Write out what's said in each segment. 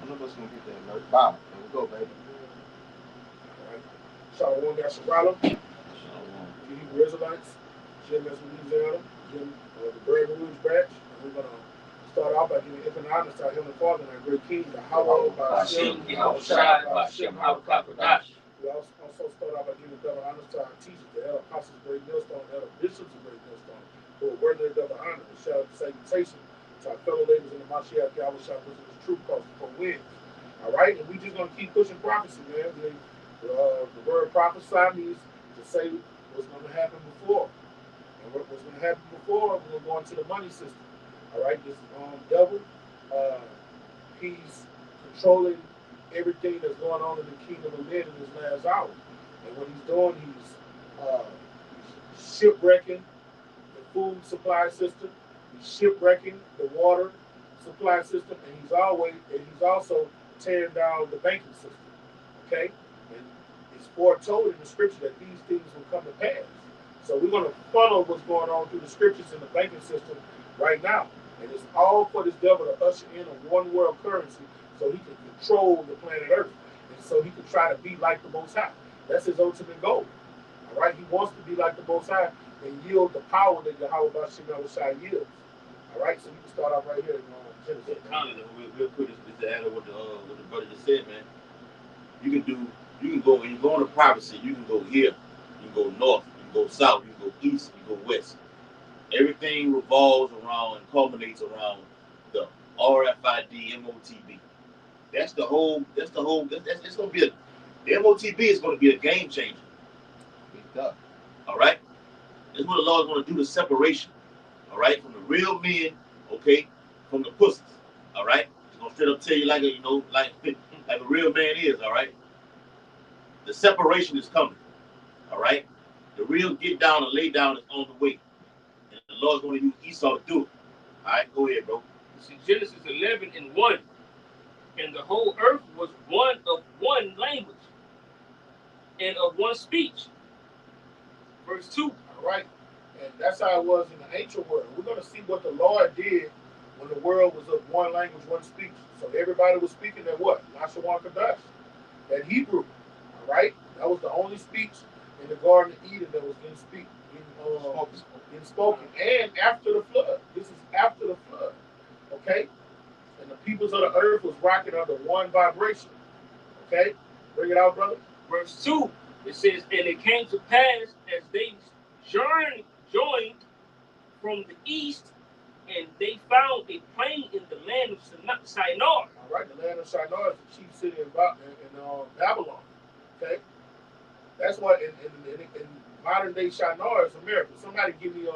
One of us gonna get that alert. Bob, there we go, baby. Alright. Shalom Yasharala, Shalom. the Hebrew Israelites, Jim S. Louisiana, Jim, the Braden Rouge batch. And we're going to start off by giving infinite honors to our Heavenly Father and our great King, Yahweh, Hashem Ba'ashem, Yahushai Yahushua. Bashem Harakapadash. We also start off by giving double honors to our teachers, the elder apostles of Great Millstone, the elder bishops of Great Millstone, who are worthy of double honor. And shout out salutation to our fellow laborers in the Mashiach Yahweh Shah, which is true cause for wins. All right, and we just gonna keep pushing prophecy, man. The word prophesy means to say what's gonna happen before, and what's gonna happen before, we're gonna go into the money system. All right, this devil, he's controlling everything that's going on in the kingdom of men in this last hour. And what he's doing, he's shipwrecking the food supply system, he's shipwrecking the water supply system, and he's also tearing down the banking system. Okay? And it's foretold in the scripture that these things will come to pass. So we're going to follow what's going on through the scriptures in the banking system right now. And it's all for this devil to usher in a one world currency so he can control the planet Earth. And so he can try to be like the Most High. That's his ultimate goal. All right? He wants to be like the Most High and yield the power that Yahweh Bashim Yahushai yields. All right? So we can start off right here in Genesis. Comment real quick just to add on what the brother just said, man. You can go when you go into privacy, you can go here, you can go north, you can go south, you can go east, you can go west. Everything revolves around and culminates around the RFID MOTB. It's gonna be the MOTB is gonna be a game changer. All right? That's what the Lord is gonna do, the separation. All right, from the real men, okay, from the pussies. All right? He's gonna straight up tell you like a real man is, all right? The separation is coming. All right? The real get down and lay down is on the way. And the Lord's going to use Esau to do it. All right, go ahead, bro. See, Genesis 11:1. And the whole earth was one of one language and of one speech. Verse 2. All right? And that's how it was in the ancient world. We're going to see what the Lord did when the world was of one language, one speech. So everybody was speaking that what? Lashawan Kadash. That Hebrew. All right? That was the only speech in the Garden of Eden that was in spoken. And after the flood. This is after the flood. Okay? And the peoples of the earth was rocking under one vibration. Okay? Bring it out, brother. Verse 2. It says, and it came to pass as they joined from the east, and they found a plain in the land of Shinar. All right, the land of Shinar is the chief city in Babylon. Okay? That's what in modern day Shinar is America. Somebody give me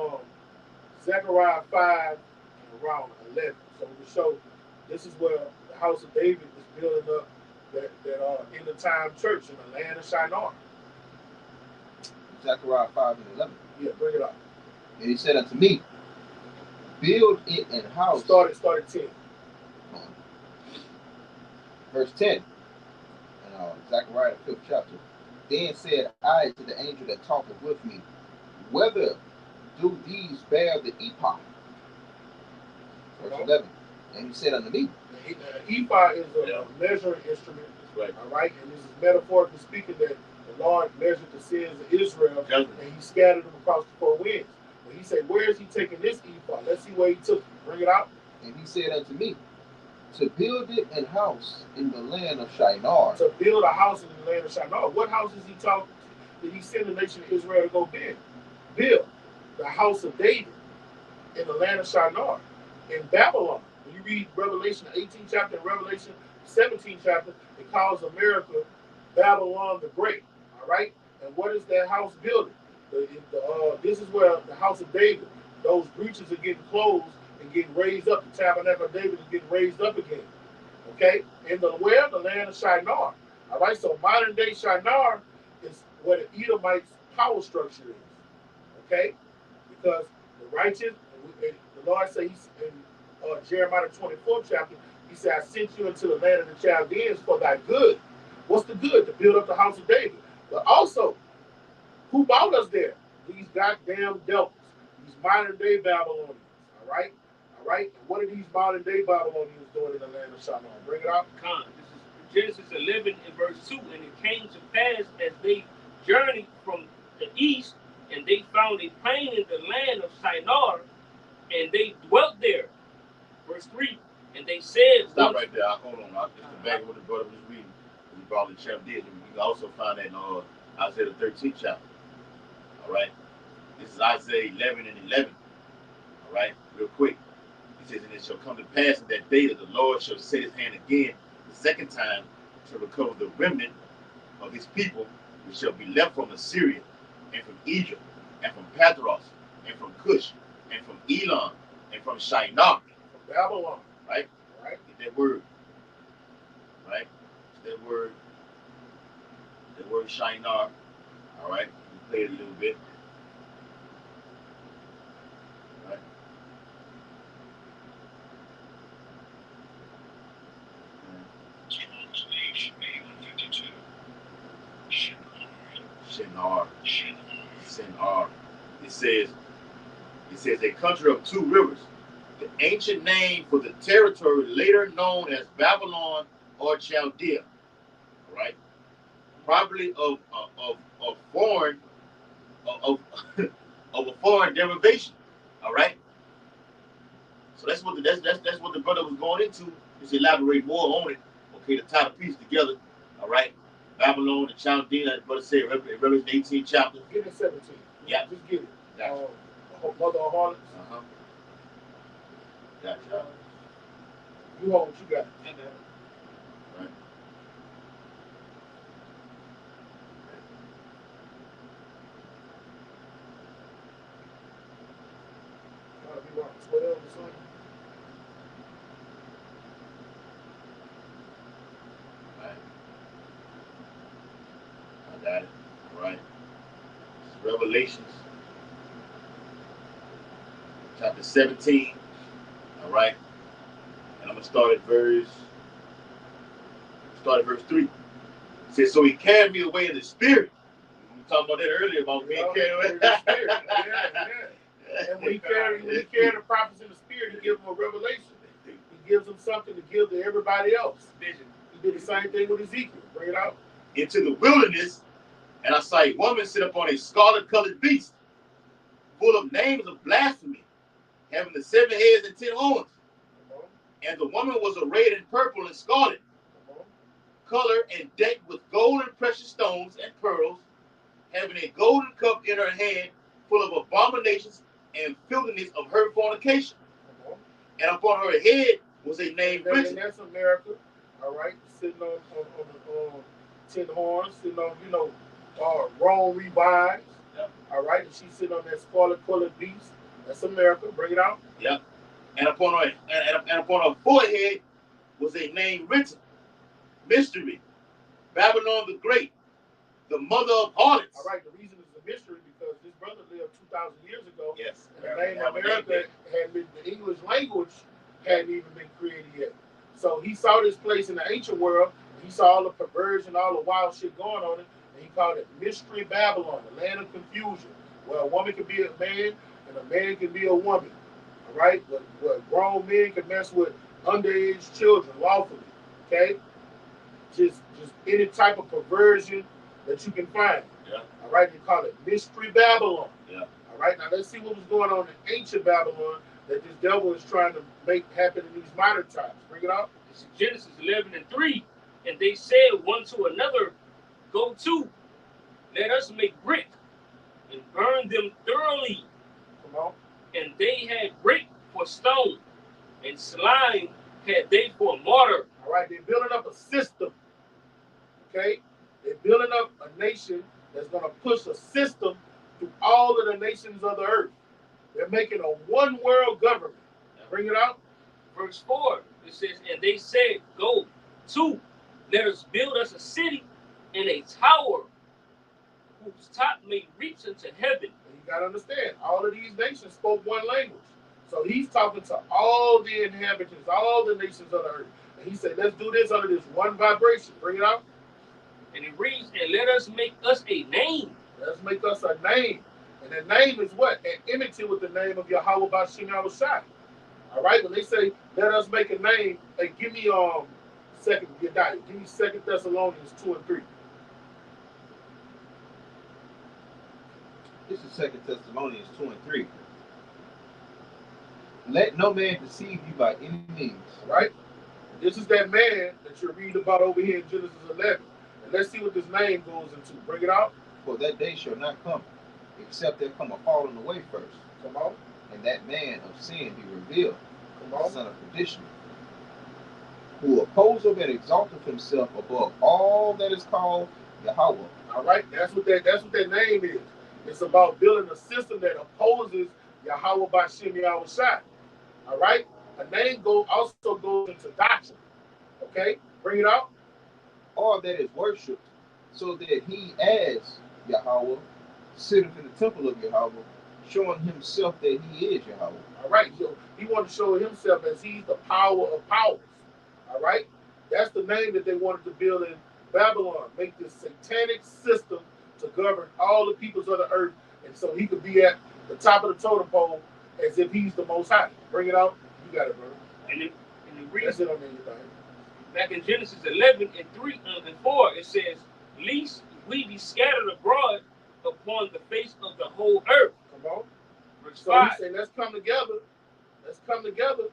Zechariah 5 and around 11. So to show this is where the house of David is building up that end of time church in the land of Shinar. Zechariah 5 and 11. Yeah, bring it up. And he said unto me, build it an house. Started 10. Verse 10. And Zechariah 5th chapter. Then said I to the angel that talketh with me, whether do these bear the ephah? Verse 11. And he said unto me, the ephah is a measuring instrument. Right. All right, and this is metaphorically speaking that the Lord measured the sins of Israel and he scattered them across the four winds. But he said, where is he taking this ephah? Let's see where he took it. Bring it out. And he said unto me, to build it an house in the land of Shinar. To build a house in the land of Shinar. What house is he talking to? Did he send the nation of Israel to go build? Build the house of David in the land of Shinar, in Babylon. When you read Revelation 18 chapter and Revelation 17 chapter, it calls America Babylon the Great. All right? And what is that house building? This is where the house of David, those breaches are getting closed and getting raised up. The tabernacle of David is getting raised up again. Okay? In the land of Shinar. All right? So modern day Shinar is where the Edomites' power structure is. Okay? Because the righteous, the Lord says in Jeremiah 24th chapter, he said, I sent you into the land of the Chaldeans for thy good. What's the good? To build up the house of David. But also, who brought us there? These goddamn devils. These modern day Babylonians. All All right? And what are these modern day Babylonians doing in the land of Shinar? Bring it out. This is Genesis 11 and verse 2. And it came to pass as they journeyed from the east, and they found a plain in the land of Shinar, and they dwelt there. Verse 3. And they said, stop right there. Hold on. Just to back what the brother was reading. He brought the chapter did. You can also find that in Isaiah the 13th chapter. All right. This is Isaiah 11 and 11. All right. Real quick. He says, and it shall come to pass in that day that the Lord shall set his hand again the second time to recover the remnant of his people, which shall be left from Assyria, and from Egypt, and from Pathros, and from Cush, and from Elam, and from Shinar. From Babylon. Right? Right? Get that word. Right? That word Shinar. All right? We play it a little bit. Right? Shinar. It says a country of two rivers. The ancient name for the territory later known as Babylon or Chaldea. All right? Probably of foreign of a foreign derivation. All right? So that's what the brother was going into. Just elaborate more on it. Okay, to tie the piece together. All right? Babylon and Chaldea, as the brother said, Revelation 18 chapter. Get it 17. Yeah. Just get it. Gotcha. Mother of harlots. Uh-huh. Gotcha. You hold what you got. Right. Be around 12 or something. Right. I got it. All right. Revelations chapter 17. All right. And I'm gonna start at verse 3. It says, so he carried me away in the spirit. We were talking about that earlier about being carried away in the spirit. Yeah. And when he carried the prophets in the spirit, he gives them a revelation. He gives them something to give to everybody else. vision. He did the same thing with Ezekiel. Bring it out. Into the wilderness, and I saw a woman sit upon a scarlet-colored beast, full of names of blasphemy, having the 7 heads and 10 horns. And the woman was arrayed in purple and scarlet, color and decked with gold and precious stones and pearls, having a golden cup in her hand, full of abominations and filthiness of her fornication. And upon her head was a name written. And that's America, all right, sitting on 10 horns, sitting on, Rome revised. Yep. All right, and she's sitting on that scarlet-colored beast. That's America. Bring it out. Yep. And upon her forehead was a name written, Mystery, Babylon the Great, the mother of harlots. All right, the reason it's a mystery because this brother lived 2,000 years ago. Yes. And the name America hadn't been, the English language hadn't even been created yet. So he saw this place in the ancient world. He saw all the perversion, all the wild shit going on it, and he called it Mystery Babylon, the land of confusion, where a woman can be a man and a man can be a woman. All right, where grown men can mess with underage children lawfully. Okay, just any type of perversion that you can find. Yeah. All right, they call it Mystery Babylon. Yeah. All right, now let's see what was going on in ancient Babylon that this devil is trying to make happen in these modern times. Bring it up. This is Genesis 11 and 3. And they said one to another, go to, let us make brick and burn them thoroughly. Come on. And they had brick for stone, and slime had they for mortar. All right, they're building up a system. Okay, they're building up a nation that's going to push a system through all of the nations of the earth. They're making a one world government. Bring it out. Verse 4, it says, and they said, go to, let us build us a city and a tower whose top may reach into heaven. And you got to understand, all of these nations spoke one language. So he's talking to all the inhabitants, all the nations of the earth. And he said, let's do this under this one vibration. Bring it out. And it reads, and let us make us a name. Let's make us a name. And the name is what? An enmity with the name of Yahweh Bashim Yahushai. All right, when they say let us make a name, hey, give me second Yediah. Give me 2 Thessalonians 2 and 3. This is 2 Thessalonians 2 and 3. Let no man deceive you by any means. All right? This is that man that you're reading about over here in Genesis 11. And let's see what this name goes into. Bring it out. For that day shall not come, except there come a falling away first. Come on. And that man of sin be revealed, Come on. the son of perdition, who opposeth and exalteth himself above all that is called Yahweh. All right, that's what that name is. It's about building a system that opposes Yahweh by Shem Yahushai. All right, a name also goes into doctrine. Okay, bring it out. All that is worshipped, so that he as Yahweh sitteth in the temple of Yahweh, showing himself that he is Yahweh. All right, so he wanted to show himself as he's the power of powers. All right, that's the name that they wanted to build in Babylon. Make this satanic system to govern all the peoples of the earth, and so he could be at the top of the totem pole as if he's the most high. Bring it out. You got it, brother. And the That's reason it on anything. back in Genesis 11 and 3 and 4, it says, "Lest we be scattered abroad upon the face of the whole earth." Come on. Verse So 5. he said, let's come together. Let's come together.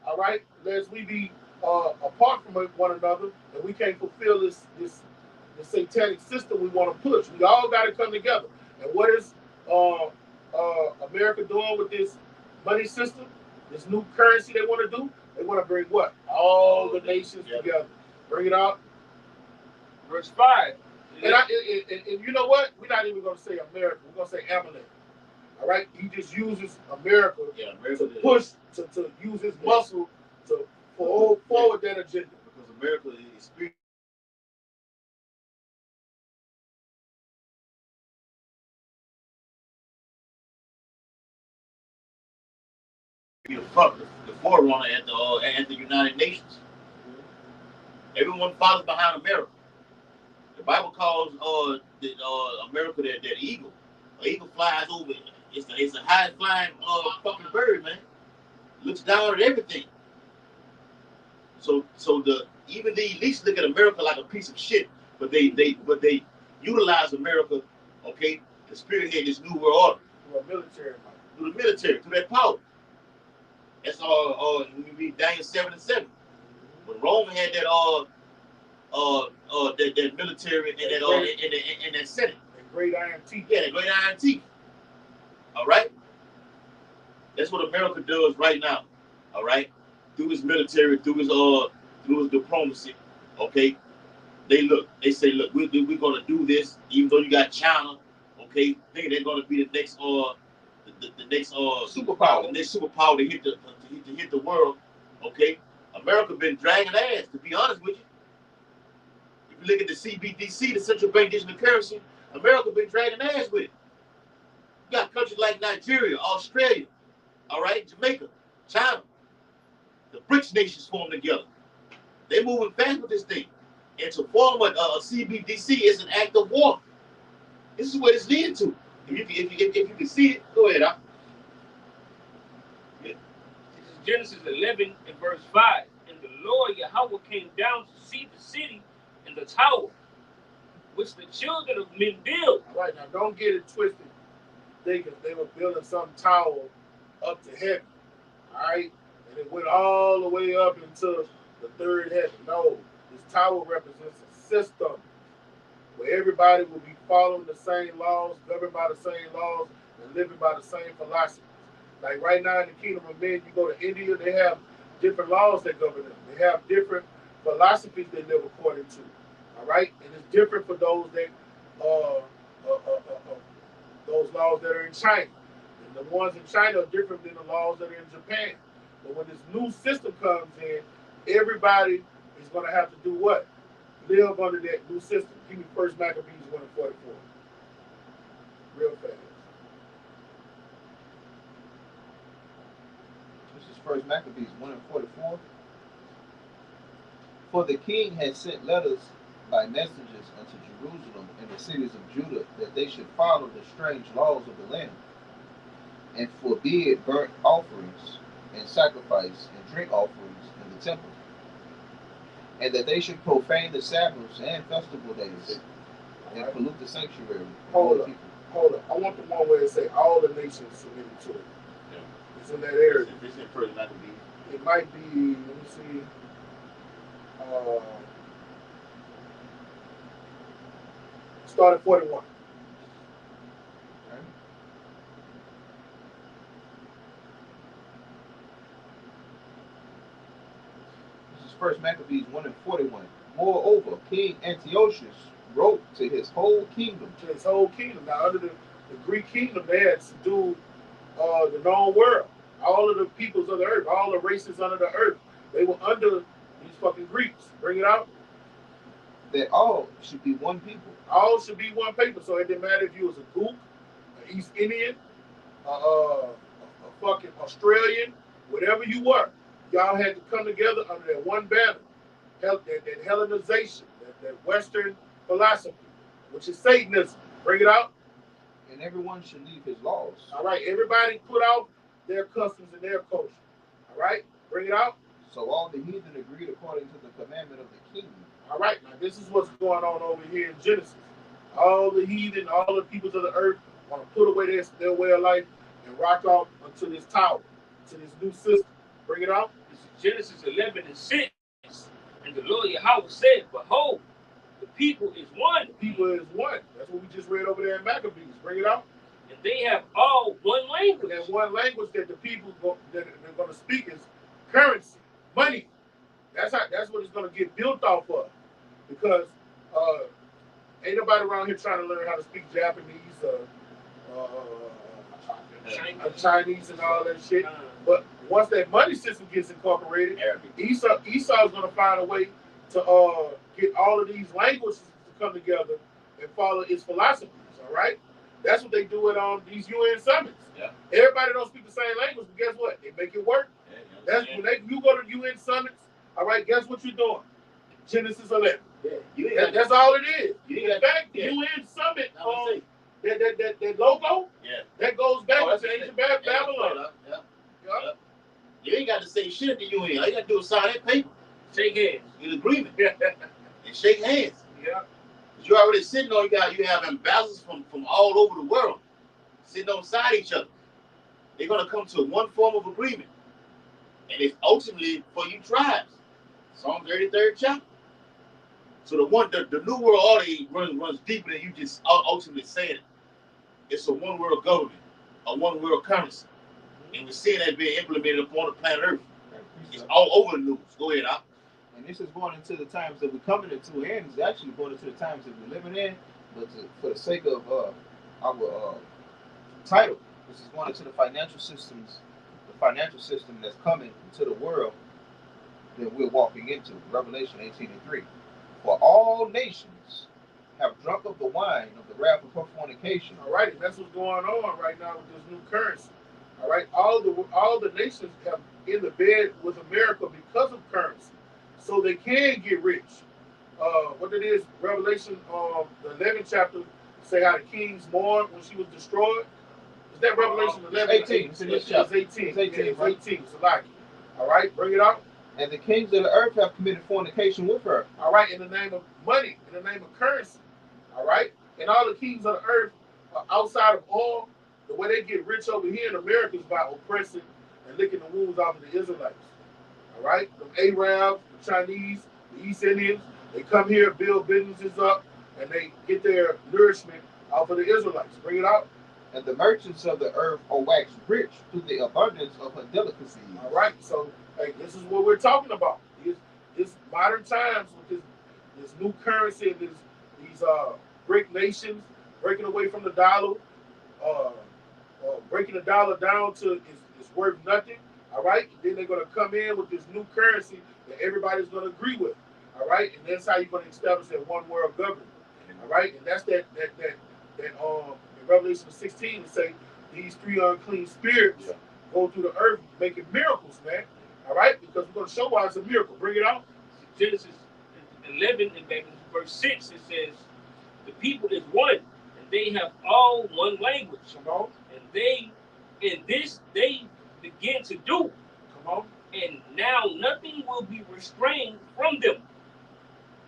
All right. Lest we be apart from one another, and we can't fulfill this satanic system we want to push. We all got to come together. And what is America doing with this money system? This new currency they want to do? They want to bring what? All the nations together. Bring it out. Verse 5. And you know what? We're not even going to say America. We're going to say Amalek. All right? He just uses America, to push, to use his muscle to forward that agenda. Because America is spirit. Be the forerunner at the United Nations. Everyone follows behind America. The Bible calls America that eagle. An eagle flies over. It's a high flying fucking bird, man. Looks down at everything. So even the elites look at America like a piece of shit, but they utilize America, okay, to spearhead this new world order. Through the military, through that power. That's all. When you read Daniel 7 and 7, when Rome had that that military and that Senate, that great iron teeth. Yeah, that great iron teeth. All right, that's what America does right now. All right, through his military, through his diplomacy. Okay, they say, look, we're gonna do this, even though you got China. Okay, think they're gonna be the next the next superpower. The next superpower to hit the world. Okay, America been dragging ass, to be honest with you. If you look at the CBDC, the Central Bank Digital Currency, America been dragging ass with it. You got countries like Nigeria, Australia, all right, Jamaica, China. The BRICS nations form together. They're moving fast with this thing. And to form a CBDC is an act of war. This is what it's leading to. If you can see it, go ahead. This is Genesis 11 and verse 5. And the Lord Yahweh came down to see the city and the tower, which the children of men build. All right, now don't get it twisted. Thinking they were building some tower up to heaven. All right, and it went all the way up into the third heaven. No, this tower represents a system where everybody will be following the same laws, governed by the same laws, and living by the same philosophies. Like right now in the kingdom of men, you go to India, they have different laws that govern them. They have different philosophies they live according to. All right, and it's different for those that those laws that are in China. And the ones in China are different than the laws that are in Japan. But when this new system comes in, everybody is going to have to do what? Live under that new system. Give me 1 Maccabees 1 and 44. Real fast. This is 1 Maccabees 1 and 44. For the king had sent letters by messengers unto Jerusalem and the cities of Judah, that they should follow the strange laws of the land, and forbid burnt offerings, and sacrifice and drink offerings in the temple, and that they should profane the Sabbaths and festival days, and pollute the sanctuary. Hold up. Hold up. I want the one where it say all the nations submitted to it. Yeah. It's in that area. This is first not to be. It might be, let me see. Start at 41. Okay. This is First Maccabees 1:41. Moreover, King Antiochus wrote to his whole kingdom. To his whole kingdom. Now, under the Greek kingdom, they had subdued the known world. All of the peoples of the earth, all the races under the earth, they were under these fucking Greeks. Bring it out. That all should be one people. All should be one people. So it didn't matter if you was a Gook, an East Indian, a fucking Australian, whatever you were. Y'all had to come together under that one banner. That Hellenization, that Western philosophy, which is Satanism. Bring it out. And everyone should leave his laws. All right. Everybody put out their customs and their culture. All right. Bring it out. So all the heathen agreed according to the commandment of the king. All right, now this is what's going on over here in Genesis. All the heathen, all the peoples of the earth want to put away their way of life and rock out unto this tower, to this new system. Bring it out. This is Genesis 11:6. And the Lord Yahweh said, behold, the people is one. The people is one. That's what we just read over there in Maccabees. Bring it out. And they have all one language. And that one language that the people that they're going to speak is currency, money. That's what it's going to get built off of. Because ain't nobody around here trying to learn how to speak Japanese, Chinese and all that shit. But once that money system gets incorporated, Esau is going to find a way to get all of these languages to come together and follow his philosophies. All right, that's what they do at these UN summits. Yeah. Everybody don't speak the same language, but guess what? They make it work. Yeah, That's when you go to UN summits. All right, guess what you're doing? Genesis 11. Yeah. That's all it is. You In fact, the UN summit, that logo, that goes back to ancient Babylon. Yeah. You ain't got to say shit at the UN. All you got to do is sign that paper. Shake hands. Get agreement. And shake hands. Yeah. You're already sitting on, you have ambassadors from all over the world sitting on side each other. They're going to come to one form of agreement. And it's ultimately for you tribes. Psalm 33rd chapter. So the New World Order runs deeper than you just ultimately saying it. It's a one world government, a one world currency. And we're seeing that being implemented upon the planet Earth. It's all over the news. Go ahead, Al. And this is going into the times that we're coming into, and it's actually going into the times that we're living in. But for the sake of our title, this is going into the financial system that's coming into the world that we're walking into. Revelation 18:3. For all nations have drunk of the wine of the wrath of her fornication. All right, and that's what's going on right now with this new currency. All right, all the nations have in the bed with America because of currency, so they can get rich. What it is, Revelation, the 11th chapter, say how the kings mourned when she was destroyed. Is that Revelation 11? 18. It's 18. It's 18. It's like, all right, bring it out. And the kings of the earth have committed fornication with her. All right, in the name of money, in the name of currency. All right, and all the kings of the earth outside of oil, the way they get rich over here in America is by oppressing and licking the wounds off of the Israelites. All right, the Arabs, the Chinese, the East Indians, they come here, build businesses up, and they get their nourishment off of the Israelites. Bring it out. And the merchants of the earth are waxed rich through the abundance of her delicacies. All right, so hey, this is what we're talking about. This modern times with this new currency and these brick nations breaking away from the dollar, breaking the dollar down to it's worth nothing. All right, and then they're going to come in with this new currency that everybody's going to agree with. All right, and that's how you're going to establish that one world government. All right, and that's that in Revelation 16 to say these three unclean spirits go through the earth making miracles, man. All right, because we're going to show why it's a miracle. Bring it out. Genesis 11 and verse 6, it says, the people is one, and they have all one language. Come on. And they begin to do. Come on. And now nothing will be restrained from them,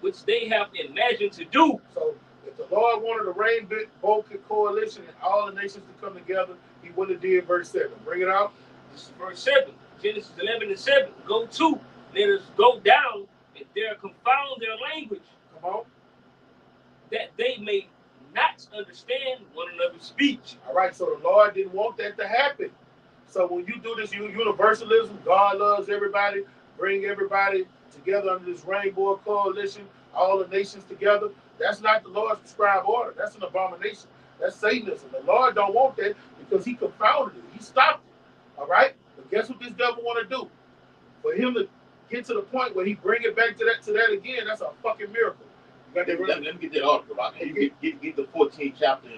which they have imagined to do. So if the Lord wanted a rainbow coalition and all the nations to come together, he would have did verse 7. Bring it out. This is verse 7. Genesis 11 and 7. Go to, let us go down, and there confound their language. Come on. That they may not understand one another's speech. All right, so the Lord didn't want that to happen. So when you do this universalism, God loves everybody, bring everybody together under this rainbow coalition, all the nations together, that's not the Lord's prescribed order. That's an abomination. That's Satanism. The Lord don't want that because he confounded it. He stopped it. All right? But guess what this devil want to do? For him to get to the point where he bring it back to that again, that's a fucking miracle. Let me get that article, right? You get the 14th chapter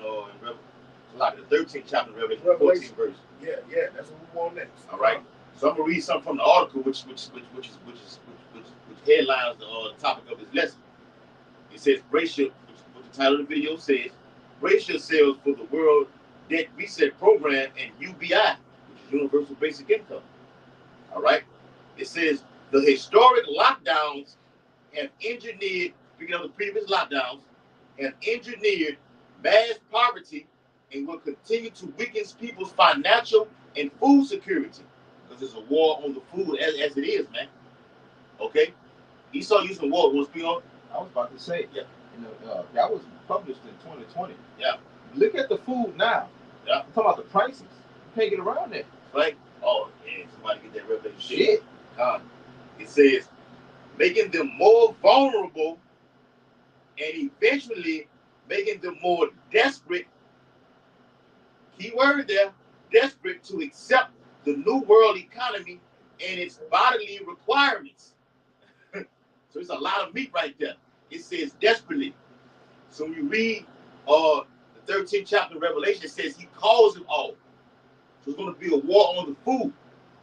like the 13th chapter in Revelation, 14th verse. Yeah, that's what we want next. All right. So I'm gonna read something from the article, which headlines the topic of this lesson. It says, "Brace your," what the title of the video says, "Brace yourselves for the World Debt Reset Program and UBI, which is Universal Basic Income." All right. It says the historic lockdowns have engineered. Speaking of the previous lockdowns, have engineered mass poverty and will continue to weaken people's financial and food security because there's a war on the food as it is, man. Okay? Esau using war. Want to speak on? I was about to say, yeah. That was published in 2020. Yeah. Look at the food now. Yeah. I'm talking about the prices. You can't get around that. Right? Oh, yeah. Somebody get that revelation shit. It says, making them more vulnerable and eventually making them more desperate, key word there, desperate to accept the new world economy and its bodily requirements. So there's a lot of meat right there. It says desperately. So when you read the 13th chapter of Revelation, it says he calls them all. So it's going to be a war on the food.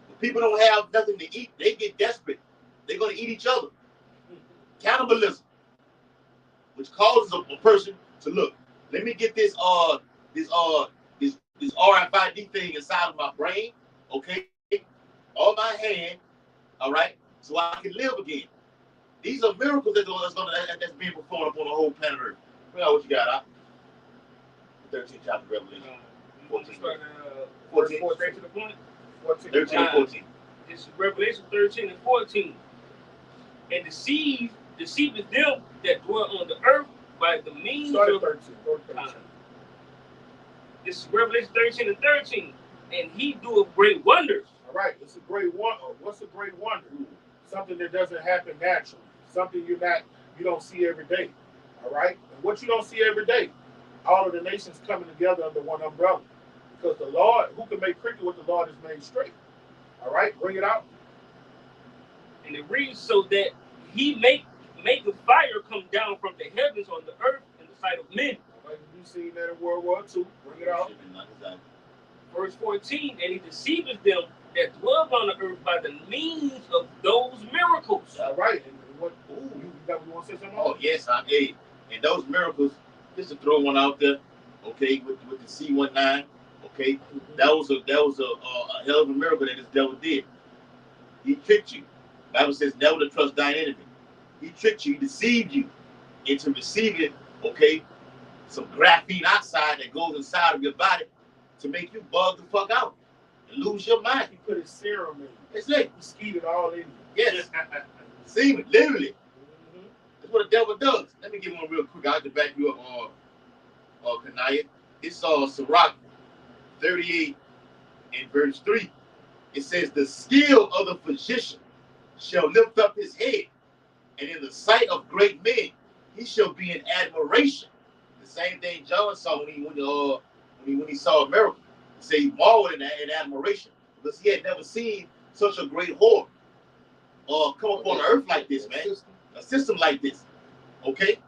When people don't have nothing to eat, they get desperate. They're going to eat each other. Cannibalism, which causes a person to look. Let me get this RFID thing inside of my brain, okay, on my hand, all right, so I can live again. These are miracles that's being performed upon the whole planet Earth. What you got, huh? 13th chapter of Revelation. 14. 14. Straight to the point. 13 and 14. This is Revelation 13 and 14. And deceiveth them that dwell on the earth by the means of 13. This is Revelation 13 and 13. And he doeth great wonders. All right, it's a great wonder. What's a great wonder? Something that doesn't happen naturally. Something you don't see every day. All right? And what you don't see every day, all of the nations coming together under one umbrella. Because the Lord, who can make crooked what the Lord has made straight? All right, bring it out. And it reads, so that he make the fire come down from the heavens on the earth in the sight of men. Like you seen that in World War II. Bring it out. Verse 14, and he deceiveth them that dwell on the earth by the means of those miracles. All right. And what? You want to say something? Oh yes, I did. And those miracles, just to throw one out there, okay, with the C-19, okay, that was a hell of a miracle that this devil did. He tricked you. The Bible says, never to trust thine enemy. He tricked you, he deceived you into receiving, okay, some graphene oxide that goes inside of your body to make you bug the fuck out and lose your mind. He put his serum in you. That's it. He skied it all in you. Yes. Semen, literally. That's what the devil does. Let me give one real quick. I have to back you up, Kanaya. It's Sirach 38 in verse 3. It says, the skill of the physician shall lift up his head, and in the sight of great men he shall be in admiration. The same thing John saw when he saw a miracle. He said he marveled in admiration because he had never seen such a great horde come up on the earth like this, man. A system like this. Okay?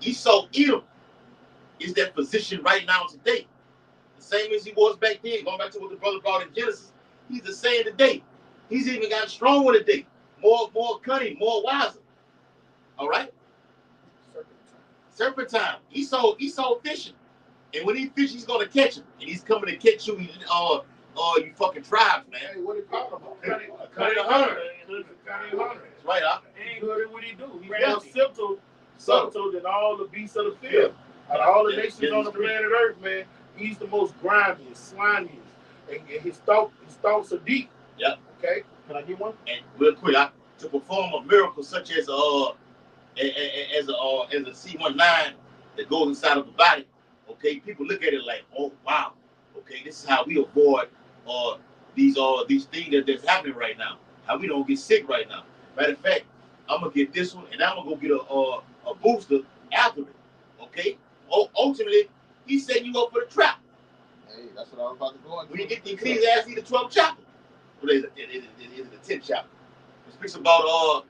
Esau Edom is that position right now today. The same as he was back then. Going back to what the brother brought in Genesis, he's the same today. He's even gotten stronger today. More cunning, more wiser. All right? Serpentine. Esau fishing. And when he fish, he's going to catch him. And he's coming to catch you you fucking tribes, man. Hey, what do you call him? Cunning hunter. Cunning hunter. That's right, huh? Ain't good at what he do. He's More filthy. subtle than all the beasts of the field. Out of all the nations on the planet Earth, man, he's the most grimy and slimy, and his thoughts are deep. Yep. Okay. Can I get one? And real quick, to perform a miracle such as a C19 that goes inside of the body, okay, people look at it like, oh wow, okay, this is how we avoid these things that's happening right now. How we don't get sick right now. Matter of fact, I'm gonna get this one, and I'm gonna go get a booster after it. Okay. Ultimately, he's setting you up for the trap. Hey, that's what I was about to go into. When you get the Ecclesiastes, the 12th chapter. What is it? It is the 10th chapter. It speaks about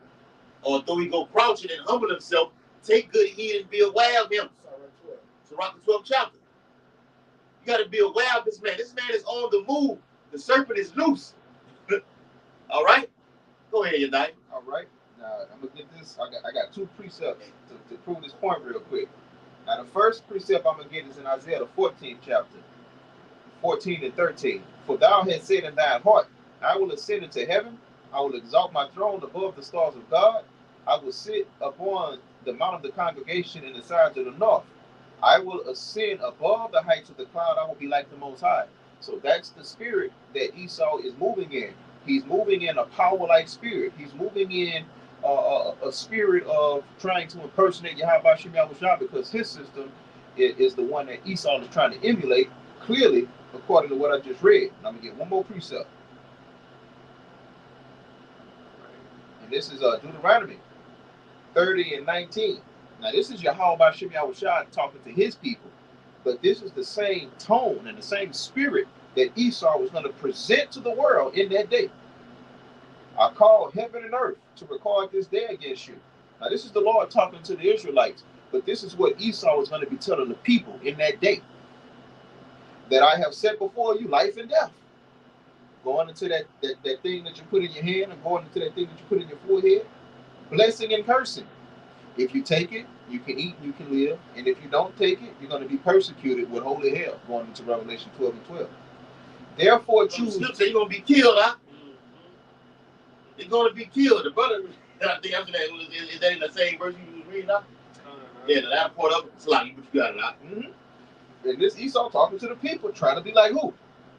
though he go crouching and humble himself, take good heed and be aware of him. So rock the 12th chapter. You got to be aware of this man. This man is on the move. The serpent is loose. All right? Go ahead, Yadai. All right. Now, I'm going to get this. I got two precepts to prove this point real quick. Now, the first precept I'm going to get is in Isaiah, the 14th chapter, 14 and 13. For thou hast said in thine heart, I will ascend into heaven. I will exalt my throne above the stars of God. I will sit upon the mount of the congregation in the sides of the north. I will ascend above the heights of the cloud. I will be like the Most High. So that's the spirit that Esau is moving in. He's moving in a power-like spirit. He's moving in a spirit of trying to impersonate Yahweh Shem Yahushua, because his system is the one that Esau is trying to emulate, clearly, according to what I just read. And I'm going to get one more precept. And this is Deuteronomy 30 and 19. Now, this is Yahweh Shem Yahushua talking to his people, but this is the same tone and the same spirit that Esau was going to present to the world in that day. I call heaven and earth to record this day against you. Now, this is the Lord talking to the Israelites, but this is what Esau was going to be telling the people in that day. That I have set before you life and death. Going into that thing that you put in your hand, and going into that thing that you put in your forehead. Blessing and cursing. If you take it, you can eat, you can live. And if you don't take it, you're going to be persecuted with holy hell, going into Revelation 12 and 12. Therefore, choose. You're going to be killed, huh? You're going to be killed. The brother, I think after that, is that in the same verse you was reading, huh? Yeah, the latter part of it, it's like, but you got it, huh? And this Esau talking to the people, trying to be like who?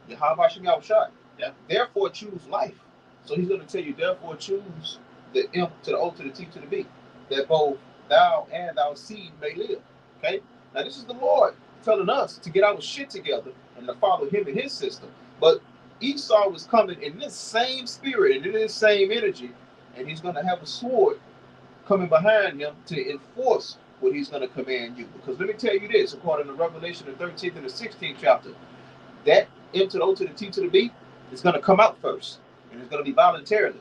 Yahweh Shem Yahushua. Yeah. Therefore, choose life. So he's going to tell you, therefore, choose the M to the O to the T to the B, that both thou and thy seed may live. Okay? Now, this is the Lord telling us to get our shit together and to follow him in his system. But Esau was coming in this same spirit and in this same energy, and he's going to have a sword coming behind him to enforce what he's going to command you. Because let me tell you this, according to Revelation, the 13th and the 16th chapter, that M to the O to the T to the B is going to come out first, and it's going to be voluntarily.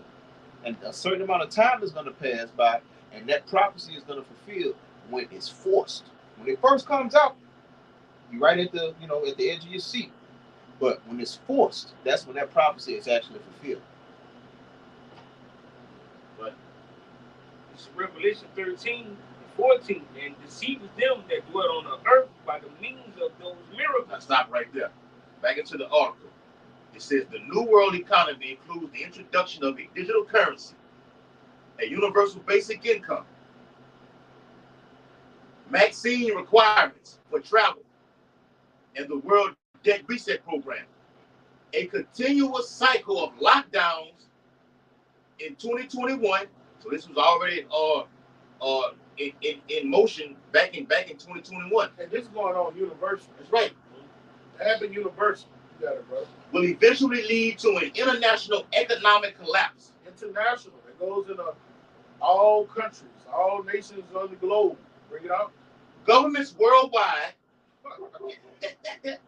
And a certain amount of time is going to pass by, and that prophecy is going to fulfill when it's forced. When it first comes out, you're right at the edge of your seat. But when it's forced, that's when that prophecy is actually fulfilled. But it's Revelation 13 and 14, and deceiveth them that dwell on the earth by the means of those miracles. Now stop right there. Back into the article. It says the New World economy includes the introduction of a digital currency, a universal basic income, vaccine requirements for travel, and the World Debt Reset Program. A continuous cycle of lockdowns in 2021. So this was already in motion back in 2021. And this is going on universal. That's right. It happened universal. You got it, bro. Will eventually lead to an international economic collapse. International. It goes into all countries, all nations on the globe. Bring it out. Governments worldwide That's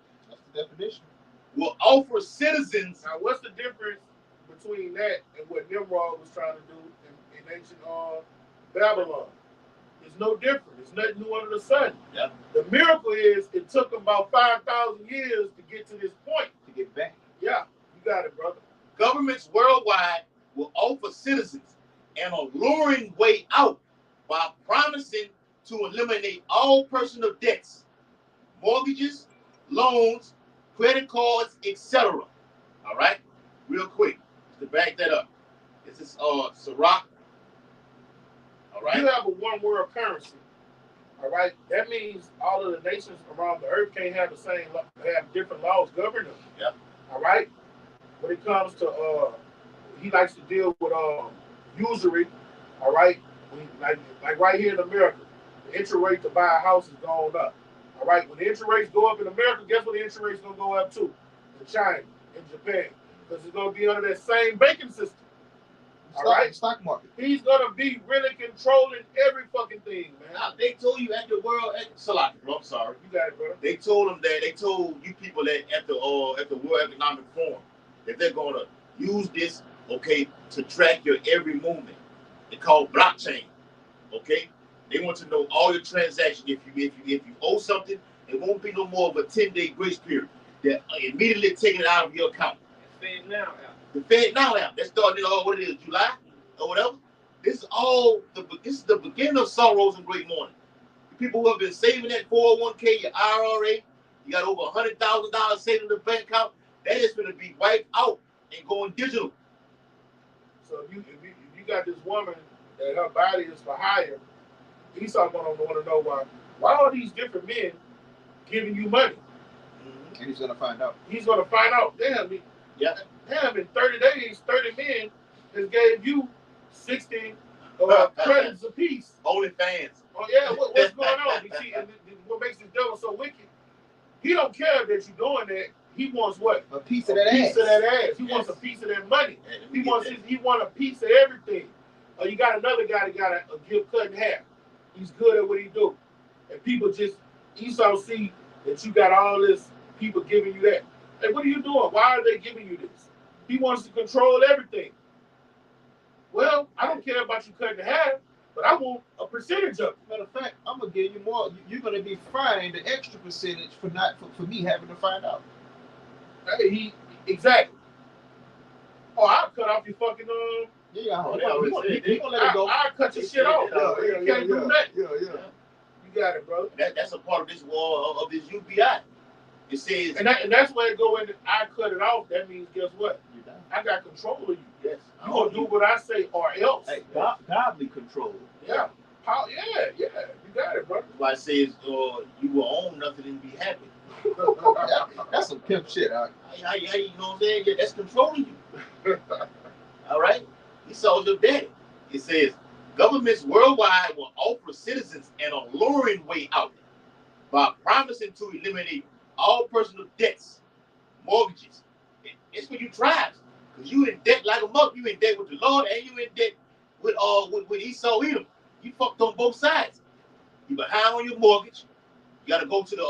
the definition. will offer citizens. Now, what's the difference between that and what Nimrod was trying to do in ancient Babylon? It's no different. It's nothing new under the sun. Yeah. The miracle is it took them about 5,000 years to get to this point. To get back. Yeah, you got it, brother. Governments worldwide will offer citizens an alluring way out by promising to eliminate all personal debts, mortgages, loans, credit cards, etc. All right, real quick to back that up. This is Sirach. All right. You have a one world currency. All right, that means all of the nations around the earth can't have the same, have different laws governing them. Yep. All right. When it comes to, he likes to deal with usury. All right, like right here in America, the interest rate to buy a house is going up. All right, when the interest rates go up in America, guess what the interest rate's gonna go up to? In China, in Japan, because it's gonna be under that same banking system. All right, stock market. He's gonna be really controlling every fucking thing, man. Now, they told you at the World Salaki, bro. I'm sorry. You got it, brother. They told them that they told you people that at the World Economic Forum that they're gonna use this, okay, to track your every movement. They call blockchain. Okay, they want to know all your transactions. If you owe something, it won't be no more of a 10-day grace period. They're immediately taking it out of your account. Fed now app. The Fed Now app. That's starting what it is, July or whatever. This is the beginning of sorrows and great mourning. The people who have been saving that 401k, your IRA, you got over $100,000 saved in the bank account. That is going to be wiped out and going digital. So if you got this woman that her body is for hire, Esau gonna want to know why are these different men giving you money? And he's gonna find out. He's gonna find out. Damn, in 30 days, 30 men has gave you 60 credits apiece. Only fans. Oh yeah, what's going on? You see, and what makes this devil so wicked? He don't care that you're doing that. He wants what? A piece of that ass. He wants a piece of that money. He wants a piece of everything. You got another guy that got a gift cut in half. He's good at what he do. And people just, Esau see that you got all this people giving you that. Hey, what are you doing? Why are they giving you this? He wants to control everything. Well, I don't care about you cutting in half, but I want a percentage of it. Matter of fact, I'm gonna give you more. You're gonna be fined the extra percentage for me having to find out. Hey, exactly. Oh, I'll cut off your fucking Yeah, you gonna let it go. I'll cut your shit off. You can't do that. Yeah. You got it, brother. That's a part of this war of this UBI. It says, and that's where it go in. I cut it off. That means, guess what? I got control of you. yes, You gonna do what I say or else. Hey, godly control. Yeah. You got it, brother. that's why it says you will own nothing and be happy. That's some pimp shit. How you know what I'm saying? Yeah, that's controlling you. All right? He saw your daddy. It says, governments worldwide will offer citizens an alluring way out by promising to eliminate all personal debts, mortgages. It's for you tribes. Because you in debt like a mother. You in debt with the Lord and you in debt with Esau Edom. You fucked on both sides. You behind on your mortgage. You got to go to the,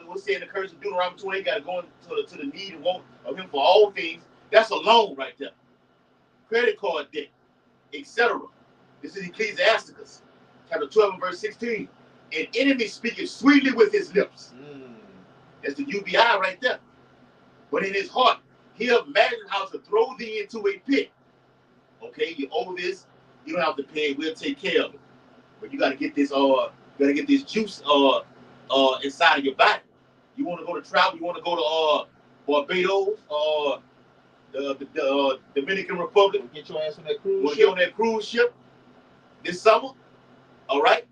what's saying the curse of Deuteronomy 20, you got to go to the need and want of him for all things. That's a loan right there. Credit card debt, etc. This is Ecclesiasticus, chapter 12 and verse 16. An enemy speaking sweetly with his lips. That's the UBI right there. But in his heart, he'll imagine how to throw thee into a pit. Okay, you owe this, you don't have to pay, we'll take care of it. But you got to get this, juice inside of your body. You want to go to travel, you want to go to Barbados or the Dominican Republic. Get your ass on that cruise ship. Get on that cruise ship this summer. All right,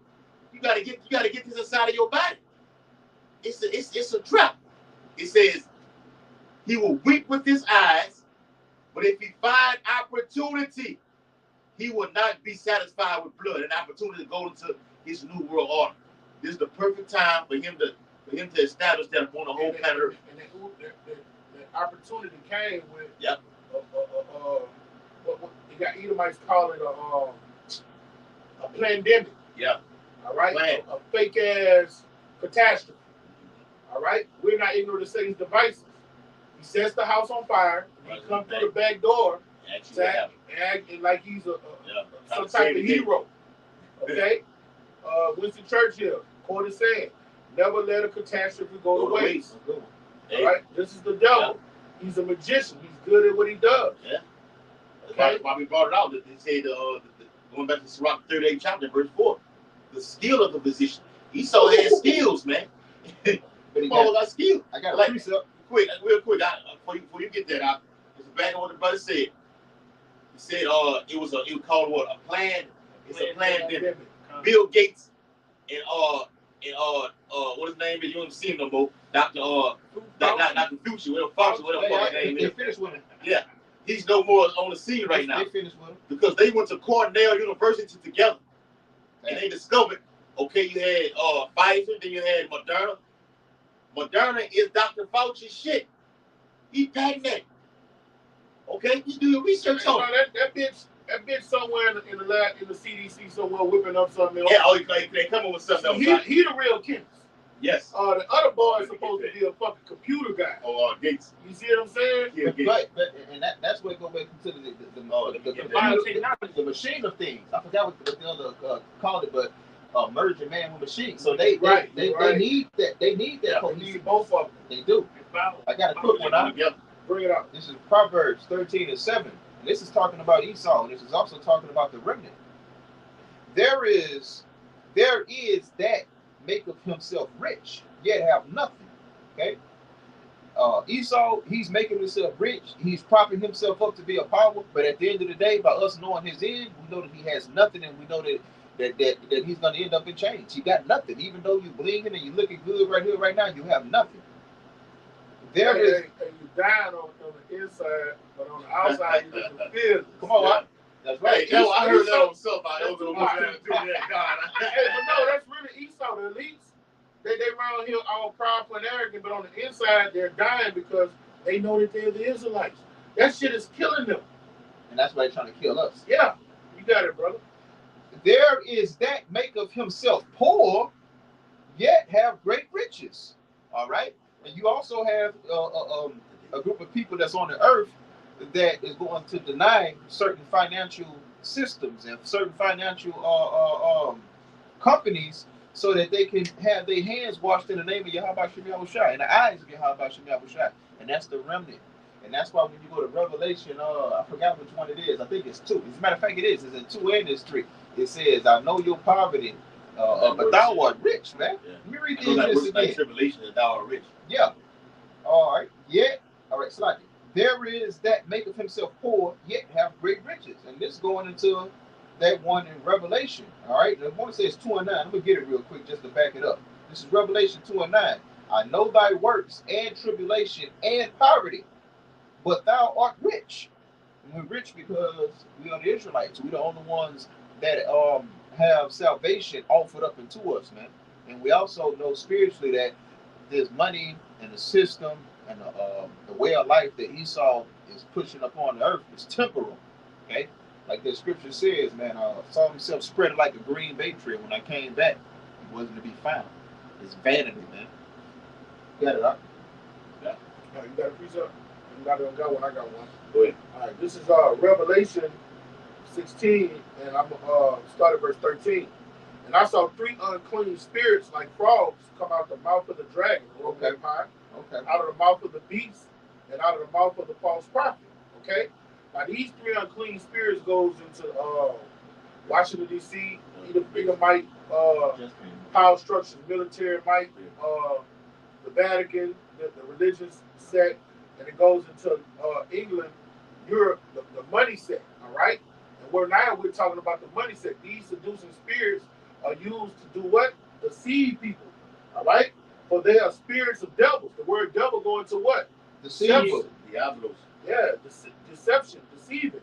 you gotta get this inside of your body. It's a trap. It says he will weep with his eyes, but if he find opportunity, he will not be satisfied with blood. An opportunity to go into his new world order. This is the perfect time for him to establish that upon the whole planet Earth. And that opportunity came with what you got Edomites call it a pandemic. Yeah. All right. A fake ass catastrophe. All right. We're not ignorant of Satan's devices. He sets the house on fire. He comes through the back door, acting like he's some type of hero. Okay. Winston Churchill quoted saying, "Never let a catastrophe go to waste." All right. This is the devil. Yeah. He's a magician. He's good at what he does. Yeah. Okay. Why we brought it out? They say going back to Sirach 38 chapter verse 4, the skill of the physician. Esau had skills, man. But he got skills. I got a like, precept. Real quick. Before you get that out, back on what the brother said. He said it was called what? A plan. It's a planned pandemic. Bill Gates and what his name is? You don't see him no more. Dr. Fauci, whatever his name is. They finished with him. Yeah. He's no more on the scene right now. They finished with him. Because they went to Cornell University together. And they discovered, okay, you had Pfizer, then you had Moderna. Moderna is Dr. Fauci's shit. He patented that. Okay, you do your research on it. That bitch somewhere in the lab, in the CDC somewhere whipping up something else. Yeah, they come up with something else. He the real chemist. Yes. The other boy is supposed to be a fucking computer guy. Gates. You see what I'm saying? Yeah, and that's where it goes back into the machine of things. I forgot what the other called it, but merging man with machine. So they need that. They need that. They need both of them. They do. I got to put one out. Bring it out. This is Proverbs 13:7. And this is talking about Esau, and this is also talking about the remnant. There is that maketh himself rich, yet have nothing. Okay? Esau, he's making himself rich. He's propping himself up to be a power. But at the end of the day, by us knowing his end, we know that he has nothing, and we know that he's going to end up in chains. He got nothing. Even though you blinging and you looking good right here, right now, you have nothing. There is. You dying on the inside, but on the outside, you looking fearless. Come on, that's right. Hey, I heard that on myself. Hey, but no, that's really Esau. The elites, they around here all proudful and arrogant, but on the inside, they're dying because they know that they're the Israelites. That shit is killing them. And that's why they're trying to kill us. Yeah, you got it, brother. There is that make of himself poor, yet have great riches. All right? And you also have a group of people that's on the earth that is going to deny certain financial systems and certain financial companies so that they can have their hands washed in the name of Yahweh Shem Yahushai and the eyes of Yahweh Shem Yahushai. And that's the remnant. And that's why when you go to Revelation, I forgot which one it is. I think it's 2. As a matter of fact, it is. It's in 2 and it's 3. It says, I know your poverty, but thou art rich, man. Yeah. Let me read this again. Tribulation that thou art rich. Yeah. All right. Yet, all right, Slacky. There is that maketh himself poor, yet have great riches. And this is going into that one in Revelation. All right. The one says 2 and 9. I'm going to get it real quick just to back it up. This is Revelation 2 and 9. I know thy works and tribulation and poverty, but thou art rich. And we're rich because we are the Israelites. We're the only ones that have salvation offered up into us, man. And we also know spiritually that there's money and the system and the way of life that Esau is pushing upon the earth is temporal. Okay, like the scripture says, man. I saw himself spreading like a green bay tree. When I came back, he wasn't to be found. It's vanity, man. Got it, right? Yeah. No, you got a precept? You got one. I got one. Go ahead. All right. This is Revelation 16, and I'm start at verse 13. And I saw 3 unclean spirits like frogs come out the mouth of the dragon, okay, out of the mouth of the beast, and out of the mouth of the false prophet. Okay. Now these 3 unclean spirits goes into Washington D.C., Edomite, power structures, military might, the Vatican, the religious sect, and it goes into England, Europe, the money set. All right. Where now we're talking about the money set. These seducing spirits are used to do what? Deceive people. All right? For they are spirits of devils. The word devil going to what? Deception. Diablos. Yeah, deception, deceiving.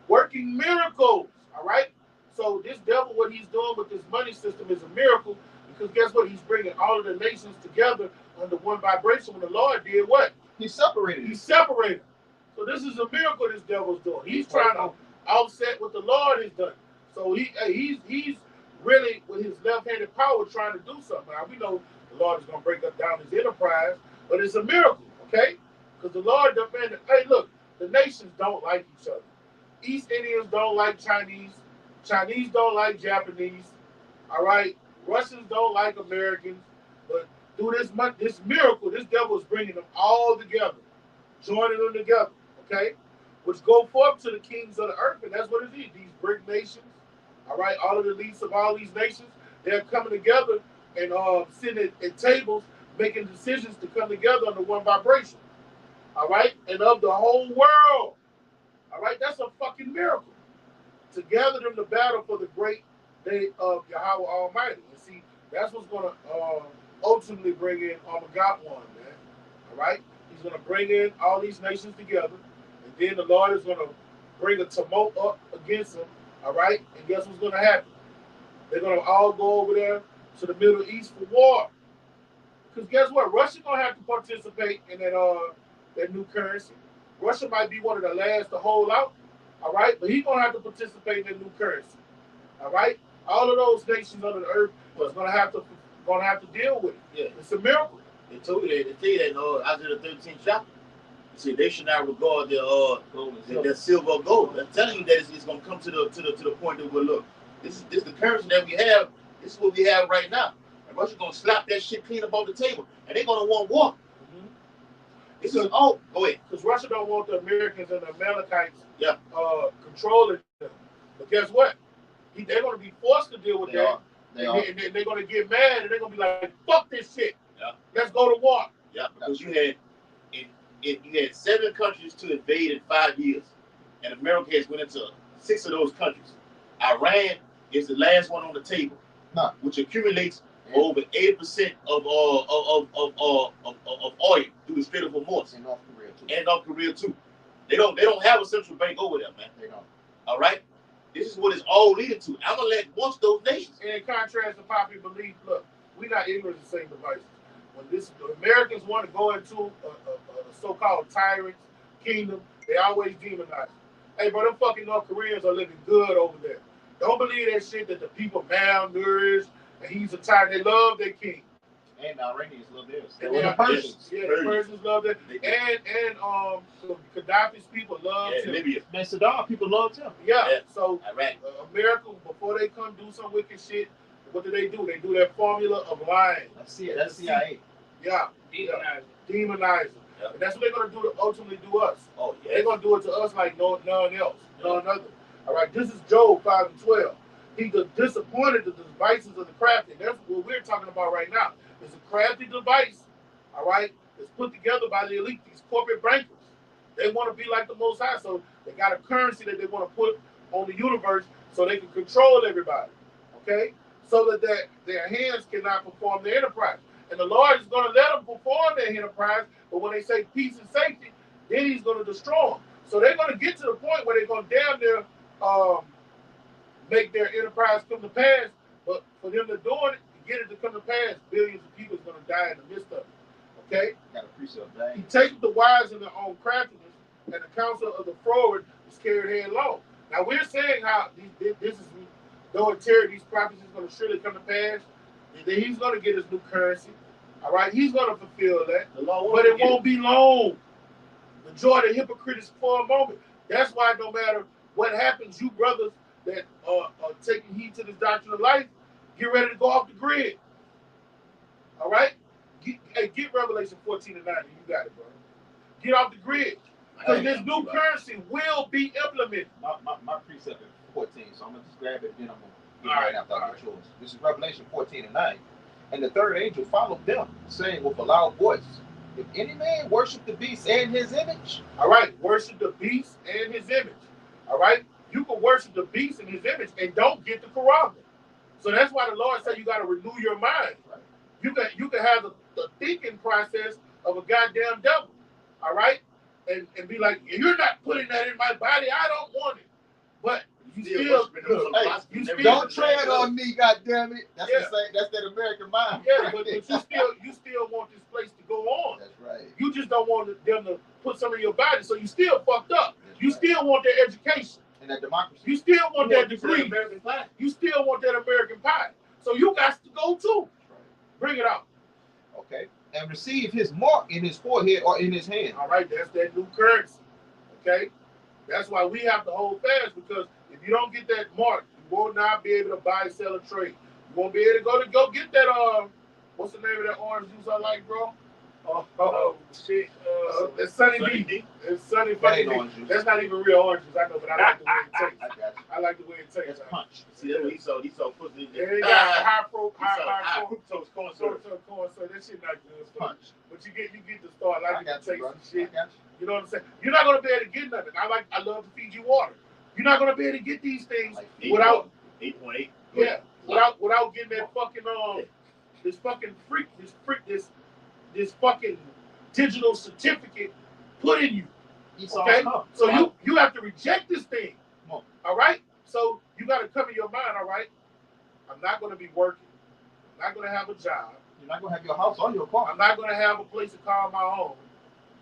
Working miracles. All right? So this devil, what he's doing with this money system is a miracle, because guess what? He's bringing all of the nations together under one vibration. When the Lord did what? He separated. He separated. So this is a miracle this devil's doing. He's trying to offset what the Lord has done. So he's really, with his left-handed power, trying to do something. Now, we know the Lord is going to break up down his enterprise, but it's a miracle, okay? Because the Lord demanded, hey, look, the nations don't like each other. East Indians don't like Chinese. Chinese don't like Japanese. All right? Russians don't like Americans. But through this miracle, this devil is bringing them all together, joining them together, okay? Which go forth to the kings of the earth, and that's what it is. These BRIC nations, all right, all of the elites of all these nations, they're coming together and sitting at tables, making decisions to come together under one vibration. All right, and of the whole world. All right, that's a fucking miracle. To gather them to battle for the great day of Yahweh Almighty. And see, that's what's going to ultimately bring in Armageddon, man. All right? He's going to bring in all these nations together, and then the Lord is going to bring a tumult up against them. All right? And guess what's going to happen? They're going to all go over there to the Middle East for war. Because guess what? Russia going to have to participate in that new currency. Russia might be one of the last to hold out. All right, but he's gonna have to participate in the new currency. All right, all of those nations under the earth is gonna have to deal with it. Yeah, it's a miracle. They tell you that in Isaiah the 13th chapter. See, they should not regard their silver or gold. I'm telling you that it's gonna come to the point that we're look. This is the currency that we have. This is what we have right now. And Russia's gonna slap that shit clean up off the table, and they're gonna want war. This is go ahead. Because Russia don't want the Americans and the Amalekites Yeah. Controlling them. But guess what? They're going to be forced to deal with that. They're going to get mad and they're going to be like, fuck this shit. Yeah. Let's go to war. Yeah, because you had 7 countries to invade in 5 years. And America has went into 6 of those countries. Iran is the last one on the table, which accumulates over 80% of oil through the Strait of Hormuz. And North Korea too. They don't have a central bank over there, man. They don't. All right? This is what it's all leading to. I'm gonna let once those nations. And in contrast to popular belief, look, we're not ignorant of the same devices. When the Americans want to go into a so-called tyrant's kingdom, they always demonize it. Hey, bro, them fucking North Koreans are living good over there. Don't believe that shit that the people malnourished and he's a tyrant. They love their king. And the Iranians love theirs. And the Persians. Yeah, the Persians love it. And Gaddafi's people love him. Libya. Man, Saddam people loved him. Yeah. So Iraq. America, before they come do some wicked shit, what do? They do their formula of lying. That's CIA. Yeah. Demonizing. Yeah. And that's what they're gonna do to ultimately do us. Oh yeah. They're gonna do it to us like none else. None other. All right, this is Job 5:12. He disappointed the devices of the crafty. That's what we're talking about right now. It's a crafty device, all right, it's put together by the elite, these corporate bankers. They want to be like the Most High, so they got a currency that they want to put on the universe so they can control everybody, okay? So that their hands cannot perform their enterprise. And the Lord is going to let them perform their enterprise, but when they say peace and safety, then he's going to destroy them. So they're going to get to the point where they're going to damn near make their enterprise come to pass, but for them to do it, get it to come to pass, billions of people is going to die in the midst of it. Okay? Got a precept thing. He taketh the wise in their own craftiness, and the counsel of the froward is carried headlong. Now we're saying how this is, though in terror, these prophecies is going to surely come to pass. That he's going to get his new currency. All right, he's going to fulfill that, but it won't be long. The joy of the hypocrite is for a moment. That's why no matter what happens, you brothers that are taking heed to this doctrine of life, get ready to go off the grid. All right? Get Revelation 14 and 9. You got it, bro. Get off the grid. Because this new currency will be implemented. My precept is 14, so I'm going to just grab it, then I'm going to get right after I get yours. This is Revelation 14 and 9. And the third angel followed them, saying with a loud voice, if any man worship the beast and his image. All right, worship the beast and his image. All right? You can worship the beast and his image and don't get the Quran. So that's why the Lord said you got to renew your mind. Right? You can have the thinking process of a goddamn devil. All right? And be like, you're not putting that in my body. I don't want it. But you still don't tread on me, goddamn it. That's that's that American mind. Yeah, but you still want this place to go on. That's right. You just don't want them to put some in your body, so you still fucked up. You still want their education. And that democracy. You still want that degree. You still want that American pie. So you got to go too. Right. Bring it out. Okay. And receive his mark in his forehead or in his hand. All right, that's that new currency. Okay? That's why we have to hold fast, because if you don't get that mark, you will not be able to buy, sell, or trade. You won't be able to go get that what's the name of that orange juice I like, bro? Oh shit. It's Sunny D. It's Sunny fucking D. Orange juice. That's not even real oranges, I know, but I like the way it tastes. I got you. I like the way it tastes. That's punch. See, that's what he saw pussy. And it got high High fructose corn corn syrup. so that shit not good. Punch. But you get the start. I like the I got you, taste bro. and shit. I got you. You know what I'm saying? You're not gonna be able to get nothing. I love to feed you water. You're not gonna be able to get these things Like without 8.8. without getting that fucking this fucking digital certificate put in you. Okay? So you have to reject this thing. All right? So you got to come in your mind, all right? I'm not going to be working. I'm not going to have a job. You're not going to have your house or your car. I'm not going to have a place to call my own.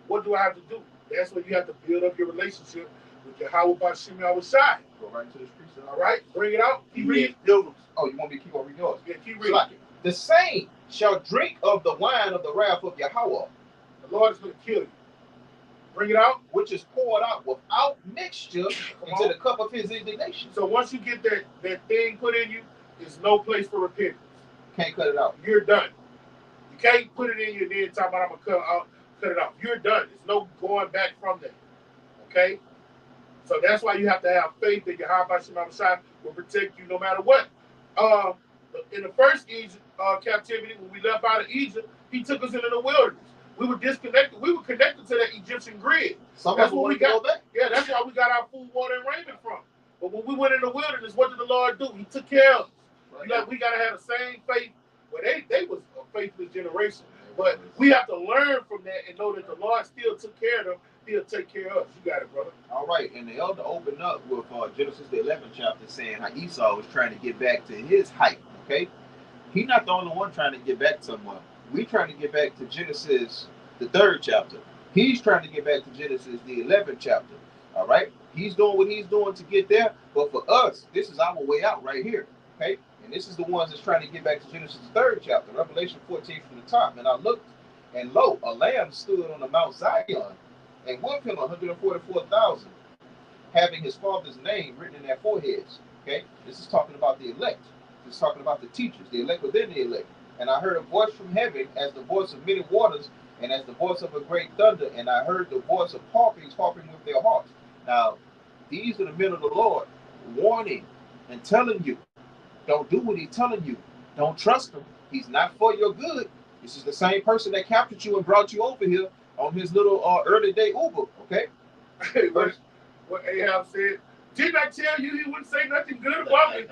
What do I have to do? That's when you have to build up your relationship with Yahweh Bashim Yahushai. Go right into the streets. All right? Bring it out. Keep reading. Oh, you want me to keep on reading yours? Yeah, keep reading. Like the same shall drink of the wine of the wrath of Yahweh, The Lord is going to kill you. Bring it out. which is poured out without mixture into the cup of his indignation. So once you get that thing put in you, there's no place for repentance. Can't cut it out. You're done. You can't put it in you and then talk about I'm gonna cut it out. You're done. There's no going back from that. Okay? So that's why you have to have faith that Yahweh Shema Shai will protect you no matter what. In the first Egypt captivity, when we left out of Egypt, he took us into the wilderness. We were disconnected. We were connected to that Egyptian grid. That's what we got. Yeah, that's why we got our food, water, and raiment from. But when we went in the wilderness, what did the Lord do? He took care of us. Right. We got to have the same faith. Well, they was a faithless generation. But we have to learn from that and know that the Lord still took care of them. He'll take care of us. You got it, brother. All right, and the elder opened up with Genesis the 11th chapter, saying how Esau was trying to get back to his height. Okay, he's not the only one trying to get back to someone. We trying to get back to Genesis the 3rd chapter. He's trying to get back to Genesis the 11th chapter. All right, he's doing what he's doing to get there. But for us, this is our way out right here. Okay, and this is the ones that's trying to get back to Genesis the 3rd chapter, Revelation 14 from the top. And I looked, and lo, a lamb stood on the Mount Zion, and with him 144,000, having his father's name written in their foreheads. Okay, this is talking about the elect. This is talking about the teachers, the elect within the elect. And I heard a voice from heaven as the voice of many waters, and as the voice of a great thunder. And I heard the voice of harping with their harps. Now, these are the men of the Lord, warning and telling you, don't do what he's telling you. Don't trust him. He's not for your good. This is the same person that captured you and brought you over here on his little early day Uber, okay? What Ahab said, didn't I tell you he wouldn't say nothing good about me?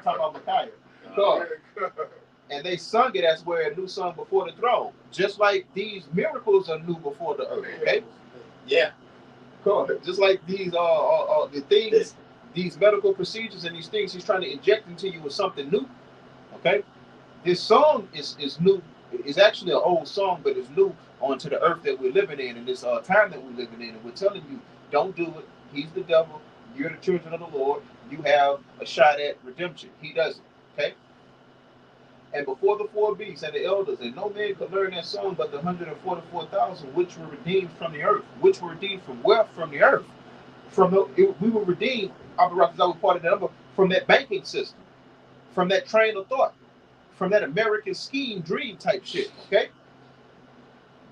Talk about Micaiah. God. And they sung it as where a new song before the throne. Just like these miracles are new before the earth, okay? Yeah. God. Just like these the things, these medical procedures and these things he's trying to inject into you with something new, okay? This song is new. It's actually an old song, but it's new onto the earth that we're living in this time that we're living in. And we're telling you, don't do it. He's the devil. You're the children of the Lord. You have a shot at redemption. He doesn't, okay? And before the 4 beasts and the elders, and no man could learn that song but the 144,000 which were redeemed from the earth. Which were redeemed from where? From the earth. We were redeemed, I was part of that number, from that banking system, from that train of thought, from that American scheme dream type shit, okay?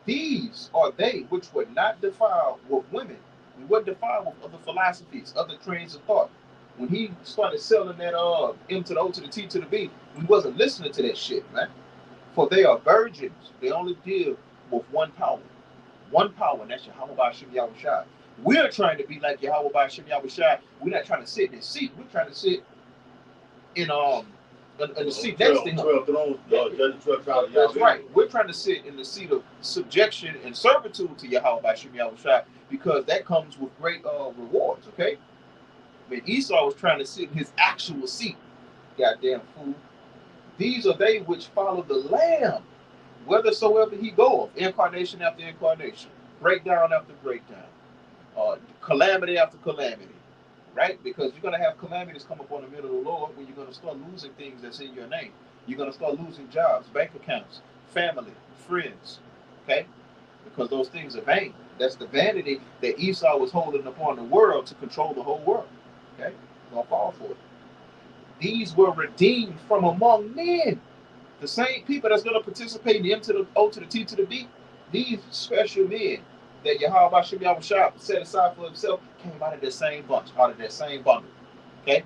These are they which were not defiled with women. We weren't defiled with other philosophies, other trains of thought. When he started selling that M to the O to the T to the B, we wasn't listening to that shit, man. For they are virgins. They only deal with one power. One power, and that's Yahweh Bashim Yahushai. We're trying to be like Yahweh Bashim Yahushai. We're not trying to sit in his seat. We're trying to sit in the seat next to him. 12 thrones, That's right. We're trying to sit in the seat of subjection and servitude to Yahweh Bashim Yahushai, because that comes with great rewards, okay? When Esau was trying to sit in his actual seat, goddamn fool. These are they which follow the Lamb, whithersoever he goeth, incarnation after incarnation, breakdown after breakdown, calamity after calamity, right? Because you're going to have calamities come upon the middle of the Lord when you're going to start losing things that's in your name. You're going to start losing jobs, bank accounts, family, friends, okay? Because those things are vain. That's the vanity that Esau was holding upon the world to control the whole world. Okay, don't fall for it. These were redeemed from among men. The same people that's going to participate in the M to the O to the T to the B, these special men that Yahweh Shem Yahushua set aside for himself came out of that same bunch, out of that same bundle. Okay?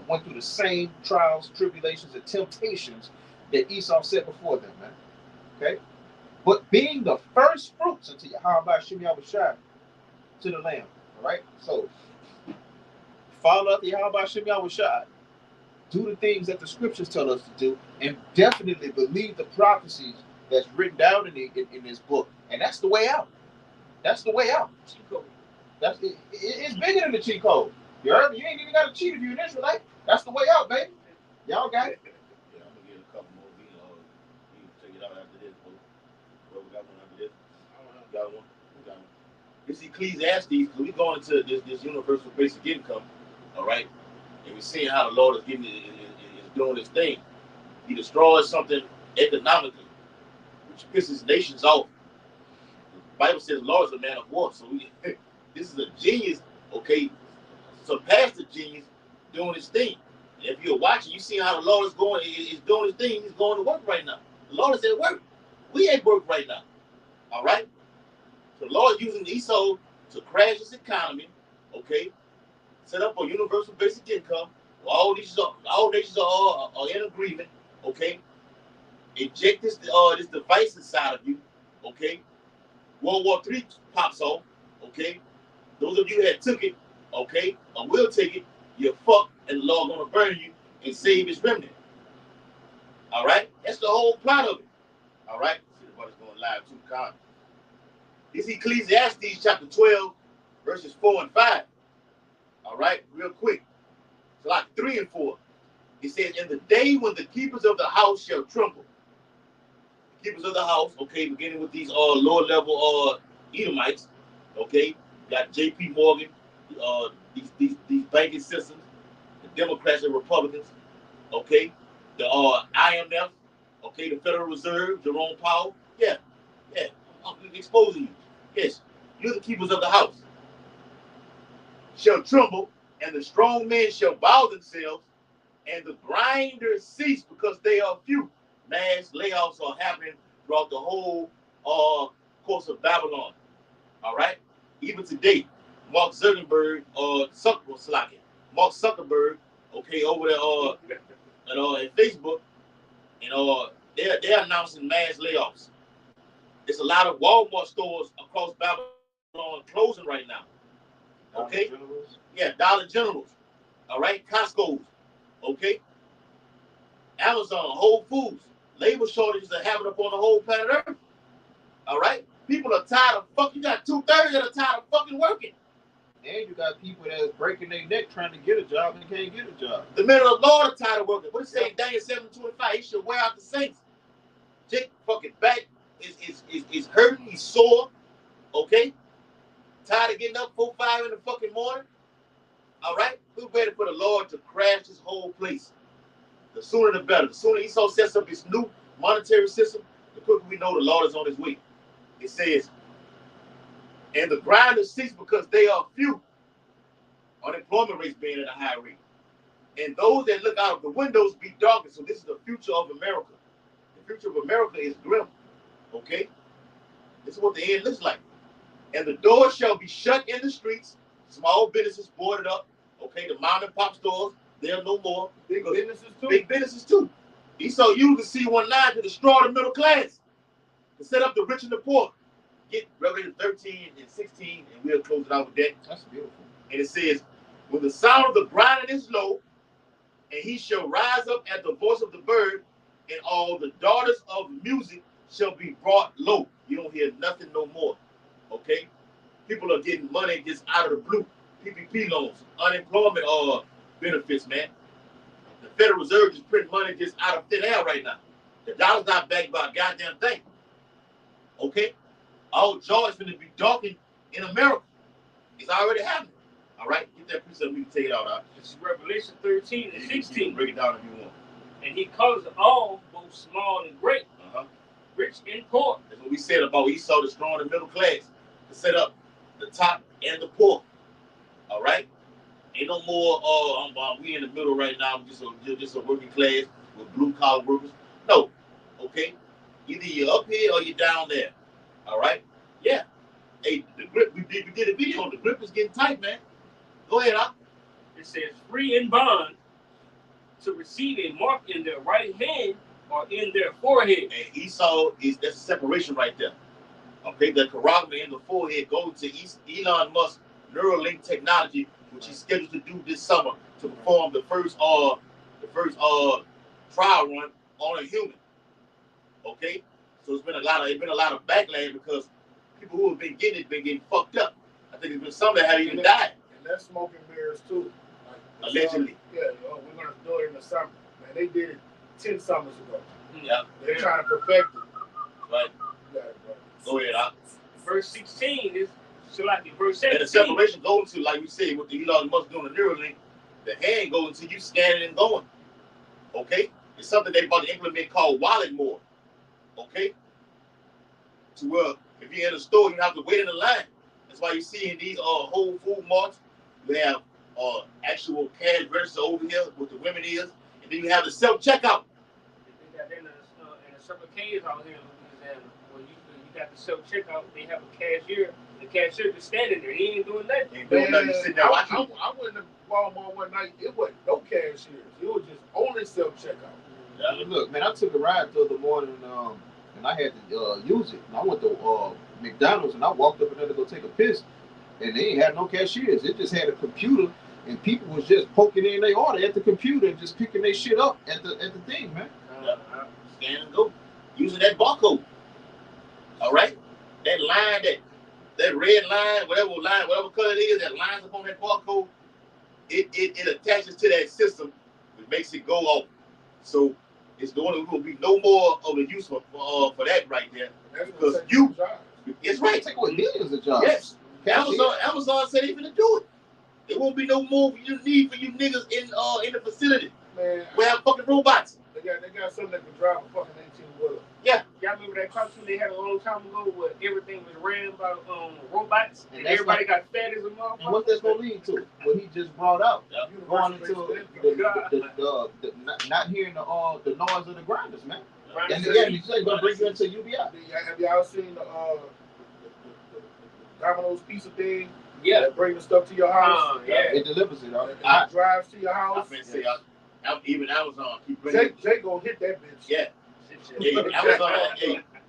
Went through the same trials, tribulations, and temptations that Esau set before them, man. Okay? But being the first fruits unto Yahweh Shem Yahushua to the Lamb. Alright? So follow up Yahweh Shem Yahushua. Do the things that the scriptures tell us to do, and definitely believe the prophecies that's written down in this book. And that's the way out. That's the way out. Cheat code. It's bigger than the cheat code. You heard me? You ain't even got to cheat if you're an Israelite. That's the way out, baby. Y'all got it? Yeah, I'm gonna get a couple more. We can check it out after this. Well, we got one after this. Got one. We got one. This Ecclesiastes, because we're going into this universal basic income, all right? And we're seeing how the Lord is doing this thing. He destroys something economically, which pisses nations off. The Bible says the Lord is a man of war. So this is a genius, okay? Surpassed the genius doing his thing. And if you're watching, you see how the Lord is doing his thing. He's going to work right now. The Lord is at work. We at work right now. All right? So the Lord is using Esau to crash his economy, okay? Set up a universal basic income. All nations are in agreement, okay? Inject this device inside of you, okay? World War III pops off, okay? Those of you that took it, okay, or will take it, you're fucked, and the Lord gonna burn you and save his remnant. All right? That's the whole plot of it. All right? See, the brother's going live too, God. This Ecclesiastes chapter 12, verses 4 and 5. All right, real quick. It's like 3 and 4. It says, in the day when the keepers of the house shall tremble. The keepers of the house, okay, beginning with these lower level Edomites, okay, got J.P. Morgan, these banking systems, the Democrats and Republicans, okay, the IMF, okay, the Federal Reserve, Jerome Powell, yeah, I'm exposing you. Yes, you're the keepers of the house. Shall tremble, and the strong men shall bow themselves, and the grinders cease because they are few. Mass layoffs are happening throughout the whole course of Babylon. All right? Even today, Mark Zuckerberg, okay, over there at Facebook, they're announcing mass layoffs. There's a lot of Walmart stores across Babylon closing right now. Okay? Yeah, Dollar Generals. All right? Costco's. Okay? Amazon, Whole Foods. Labor shortages are happening up on the whole planet Earth. All right? People are tired of fucking. You got 2/3 that are tired of fucking working. And you got people that's breaking their neck trying to get a job and can't get a job. The men of the Lord are tired of working. What is saying? Daniel 7:25. He should wear out the saints. Jake fucking back is hurting. He's sore. Okay? Tired of getting up 4, 5 in the fucking morning. All right? We're ready for the Lord to crash this whole place. The sooner the better. The sooner Esau sets up his new monetary system, the quicker we know the Lord is on his way. It says, and the grinders cease because they are few. Unemployment rates being at a high rate. And those that look out of the windows be darkened. So this is the future of America. The future of America is grim. Okay? This is what the end looks like. And the doors shall be shut in the streets. Small businesses boarded up. Okay, the mom and pop stores, they're no more. Big businesses too. Big businesses too. Esau used the C-19 to destroy the middle class. To set up the rich and the poor. Get Revelation 13 and 16, and we'll close it out with that. That's beautiful. And it says, when the sound of the grinding is low, and he shall rise up at the voice of the bird, and all the daughters of music shall be brought low. You don't hear nothing no more. Okay? People are getting money just out of the blue. PPP loans, unemployment benefits, man. The Federal Reserve is printing money just out of thin air right now. The dollar's not backed by a goddamn thing. Okay? All jaw is going to be darkened in America. It's already happening. All right? Get that piece of me to take it out. Right? This is Revelation 13 and 16. Break it down if you want. And he calls all, both small and great, rich and poor. That's what we said about Esau destroying the middle class to set up the top and the poor. All right? Ain't no more, we in the middle right now, just a working class with blue-collar workers. No. Okay? Either you're up here or you're down there. All right? Yeah. Hey, the grip, we did a video. The grip is getting tight, man. Go ahead, Al. It says, free in bond to receive a mark in their right hand or in their forehead. And Esau that's a separation right there. Okay, the carotid in the forehead goes to Elon Musk Neuralink technology, which he's scheduled to do this summer to perform the first trial run on a human. Okay, so it's been a lot of backlash because people who have been getting fucked up. I think there's been some that haven't even died. And that's smoking mirrors too. Like, Allegedly. Yeah, we're gonna do it in the summer. Man, they did it 10 summers ago. Yeah. They're trying to perfect it. Right. Yeah, Go ahead, Al. Verse 16 is like verse 17. And the separation goes to, like we said, with the Elon Musk doing the Neuralink, the hand goes into you scanning and going. Okay? It's something they about to implement called wallet more. Okay? To where if you're in a store, you have to wait in the line. That's why you see in these Whole Food marts, you have actual cash register over here with the women is, and then you have the self-checkout. They got that in a Circle K's out here in Louisiana. Where you got the self-checkout, they have a cashier. The cashier just standing there. He ain't doing nothing. Ain't doing nothing, sitting there watching. I went to Walmart one night. It wasn't no cashiers. It was just only self-checkout. Yeah. Look, man, I took a ride the other morning, and I had to use it. And I went to McDonald's, and I walked up in there to go take a piss, and they ain't had no cashiers. It just had a computer, and people was just poking in their order at the computer and just picking their shit up at the thing, man. Scan and go. Using that barcode. All right? That line, that red line, whatever color it is, that lines up on that barcode, it attaches to that system, which makes it go off. So it's going to be no more of a use for that right there. Because it's right. Take away millions of jobs. Yes. Amazon said they're going to do it. There won't be no more need for you niggas in the facility. Man, we have fucking robots. They got something that can drive a fucking 18-wheeler. Yeah. Y'all remember that cartoon they had a long time ago where everything was ran by robots and everybody got fat as a motherfucker? And what that's going to lead to? What he just brought out. Yeah. Going into the not hearing the noise of the grinders, man. And again, you say going to bring you into UBI. Have y'all seen the Domino's pizza thing? Yeah. That bring the stuff to your house? Yeah. It delivers it. It drives to your house. I've been saying, even Amazon keep bringing Jay gonna hit that bitch. Yeah. Amazon,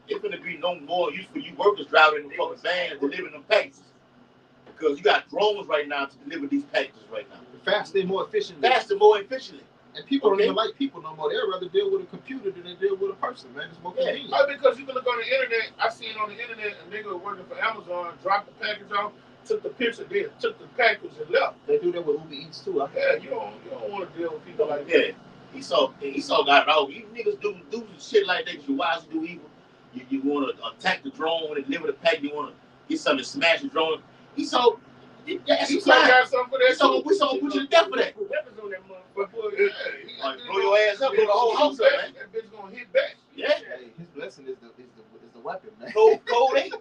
it's gonna be no more use for you workers driving the fucking vans delivering them packages. Because you got drones right now to deliver these packages right now. Faster and more efficiently. And people don't even like people no more. They'd rather deal with a computer than they deal with a person, man. It's more convenient. Because you can look on the internet. I seen on the internet a nigga working for Amazon dropped the package off, took the picture, then took the package and left. They do that with Uber Eats too. Yeah, you don't want to deal with people like that. Esau got it all. You niggas do shit like that because you're wise to do evil. You want to attack the drone when they deliver the pack. You want to get something to smash the drone. Esau got something for that. Esau gonna put you to death for that. Weapons on that motherfucker. Blow your ass up, blow the whole house up, man. That bitch gonna hit back. Yeah. Hey, his blessing is the weapon, man. Code 8.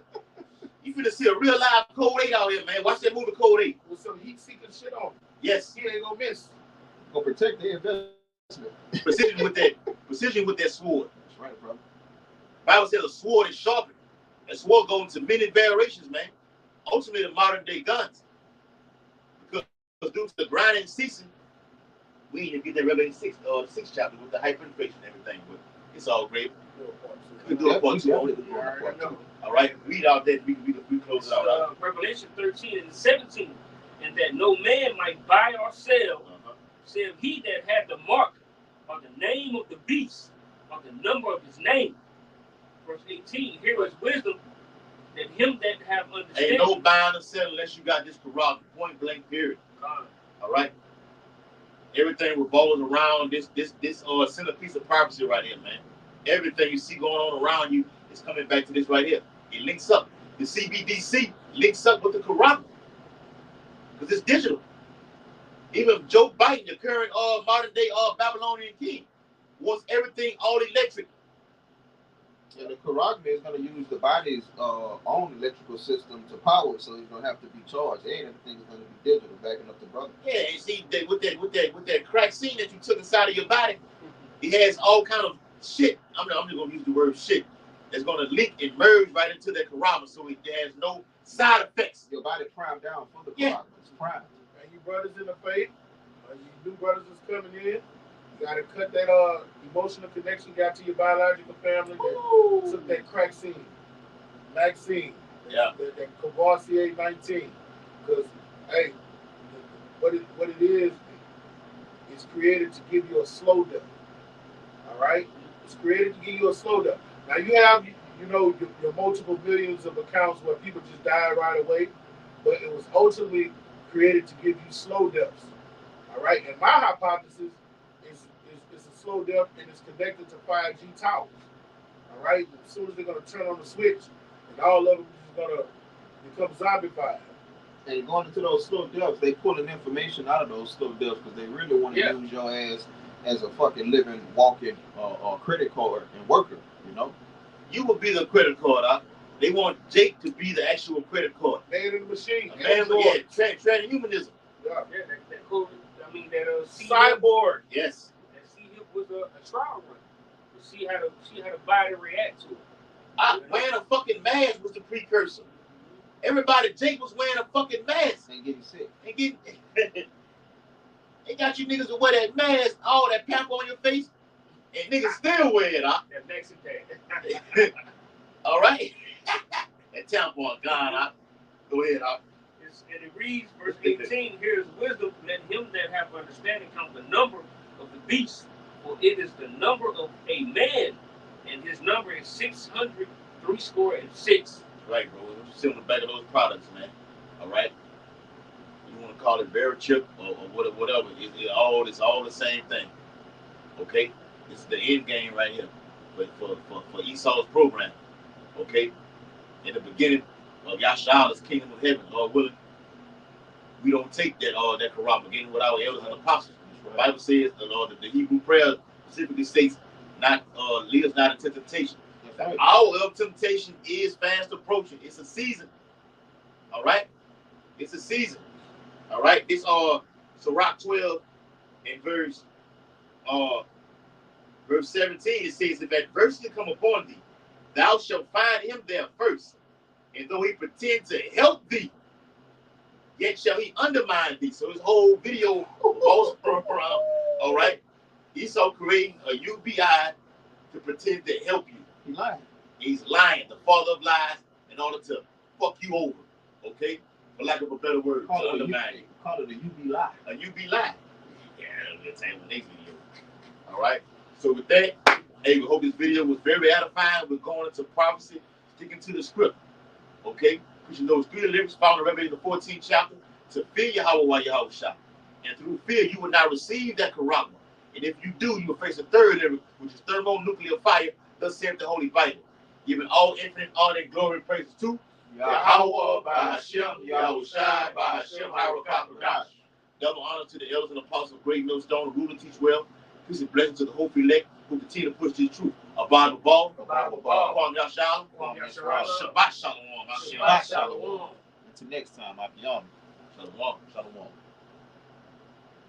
You finna see a real live Code 8 out here, man. Watch that movie Code 8. With some heat-seeking shit on. Yes. He ain't gonna miss. Gonna protect the investment. Precision with that sword. That's right, bro. Bible says a sword is sharpened. That sword goes into many variations, man. Ultimately, the modern day guns. Because due to the grinding and ceasing, we didn't get that Revelation 6 chapter with the hyperinflation and everything, but it's all great. We do a part 2 on it. All right, read out that we close it out. Revelation 13 and 17, and that no man might buy or sell, save he that had the mark or the name of the beast or the number of his name. Verse 18, here is wisdom, that him that have understanding. Ain't no buying or selling unless you got this corrupt point blank period. All right. Everything revolves around this centerpiece of prophecy right here, man. Everything you see going on around you is coming back to this right here. It links up. The CBDC links up with the corrupt because it's digital. Even Joe Biden, the current modern day Babylonian king, wants everything all electric. And the Karagme is going to use the body's own electrical system to power it, so he's going to have to be charged, and everything is going to be digital, backing up the brother. Yeah, and see with that crack scene that you took inside of your body, it has all kind of shit. I'm just going to use the word shit. that's going to leak and merge right into that karama, so it has no side effects. Your body primed down for the Yeah. karama. It's primed. And you brothers in the faith, you new brothers that's coming in, you got to cut that emotional connection you got to your biological family that took that vaccine, that Courvoisier 19. Because, hey, what it is, it's created to give you a slow death. All right? It's created to give you a slow death. Now, you have, your multiple millions of accounts where people just die right away, but it was ultimately created to give you slow deaths. All right? And my hypothesis is a slow death, and it's connected to 5G towers. All right? As soon as they're going to turn on the switch, and all of them is going to become zombified. And going into those slow deaths, they pulling information out of those slow deaths because they really want to use your ass as a fucking living, walking credit card and worker, You will be the credit card. They want Jake to be the actual credit card. Man in the machine. Transhumanism. Yeah. That COVID, that cyborg. Yes. That C-hip was a trial run to see how the body react to it. Wearing a fucking mask was the precursor. Everybody, Jake was wearing a fucking mask. And getting sick. They got you niggas to wear that mask, all that pamper on your face, and niggas still wear it, That Mexican. All right? That tampon gone, Go ahead, And it reads, verse 18, here is wisdom, let him that have understanding count the number of the beast, for it is the number of a man, and his number is 666. Right, bro. What you see on the back of those products, man. All right? You want to call it Verichip or whatever. It's all the same thing. Okay? This is the end game right here. But for Esau's program. Okay? In the beginning of Yahshua's kingdom of heaven, Lord willing, we don't take that karama, getting with our elders and apostles. The Bible says the Hebrew prayer specifically states, lead us not into temptation. The hour of temptation is fast approaching. It's a season. All right? It's a season. All right? It's Sirach 12 and verse 17. It says, if adversity come upon thee, thou shalt find him there first. And though he pretend to help thee, yet shall he undermine thee. So his whole video was all right? Esau creating a UBI to pretend to help you. He's lying. He's lying, the father of lies, in order to fuck you over. Okay? For lack of a better word, to undermine you. Call it a UB lie. A UB lie. Yeah, that's the next video. All right? So with that, hey, we hope this video was very edifying. We're going into prophecy, sticking to the script. Okay? Because you know it's 3 deliverance found in Revelation the 14th chapter to fear Yahweh while Yahweh shot. And through fear, you will not receive that karama. And if you do, you will face a third deliverance, which is thermonuclear fire, thus saith the Holy Bible. Giving all infinite honor and glory and praises to Yahweh, by Hashem, Yahushai, by Hashem, Harakah. Double honor to the elders and apostles of Great Millstone, who rule and teach well. Peace and blessing to the hopeful elect who continue to push this truth. Abad Babal, Kwam Yashal, Shabbat Shalom. Shabbat Shalom. Until next time, I'll be on. Shalom.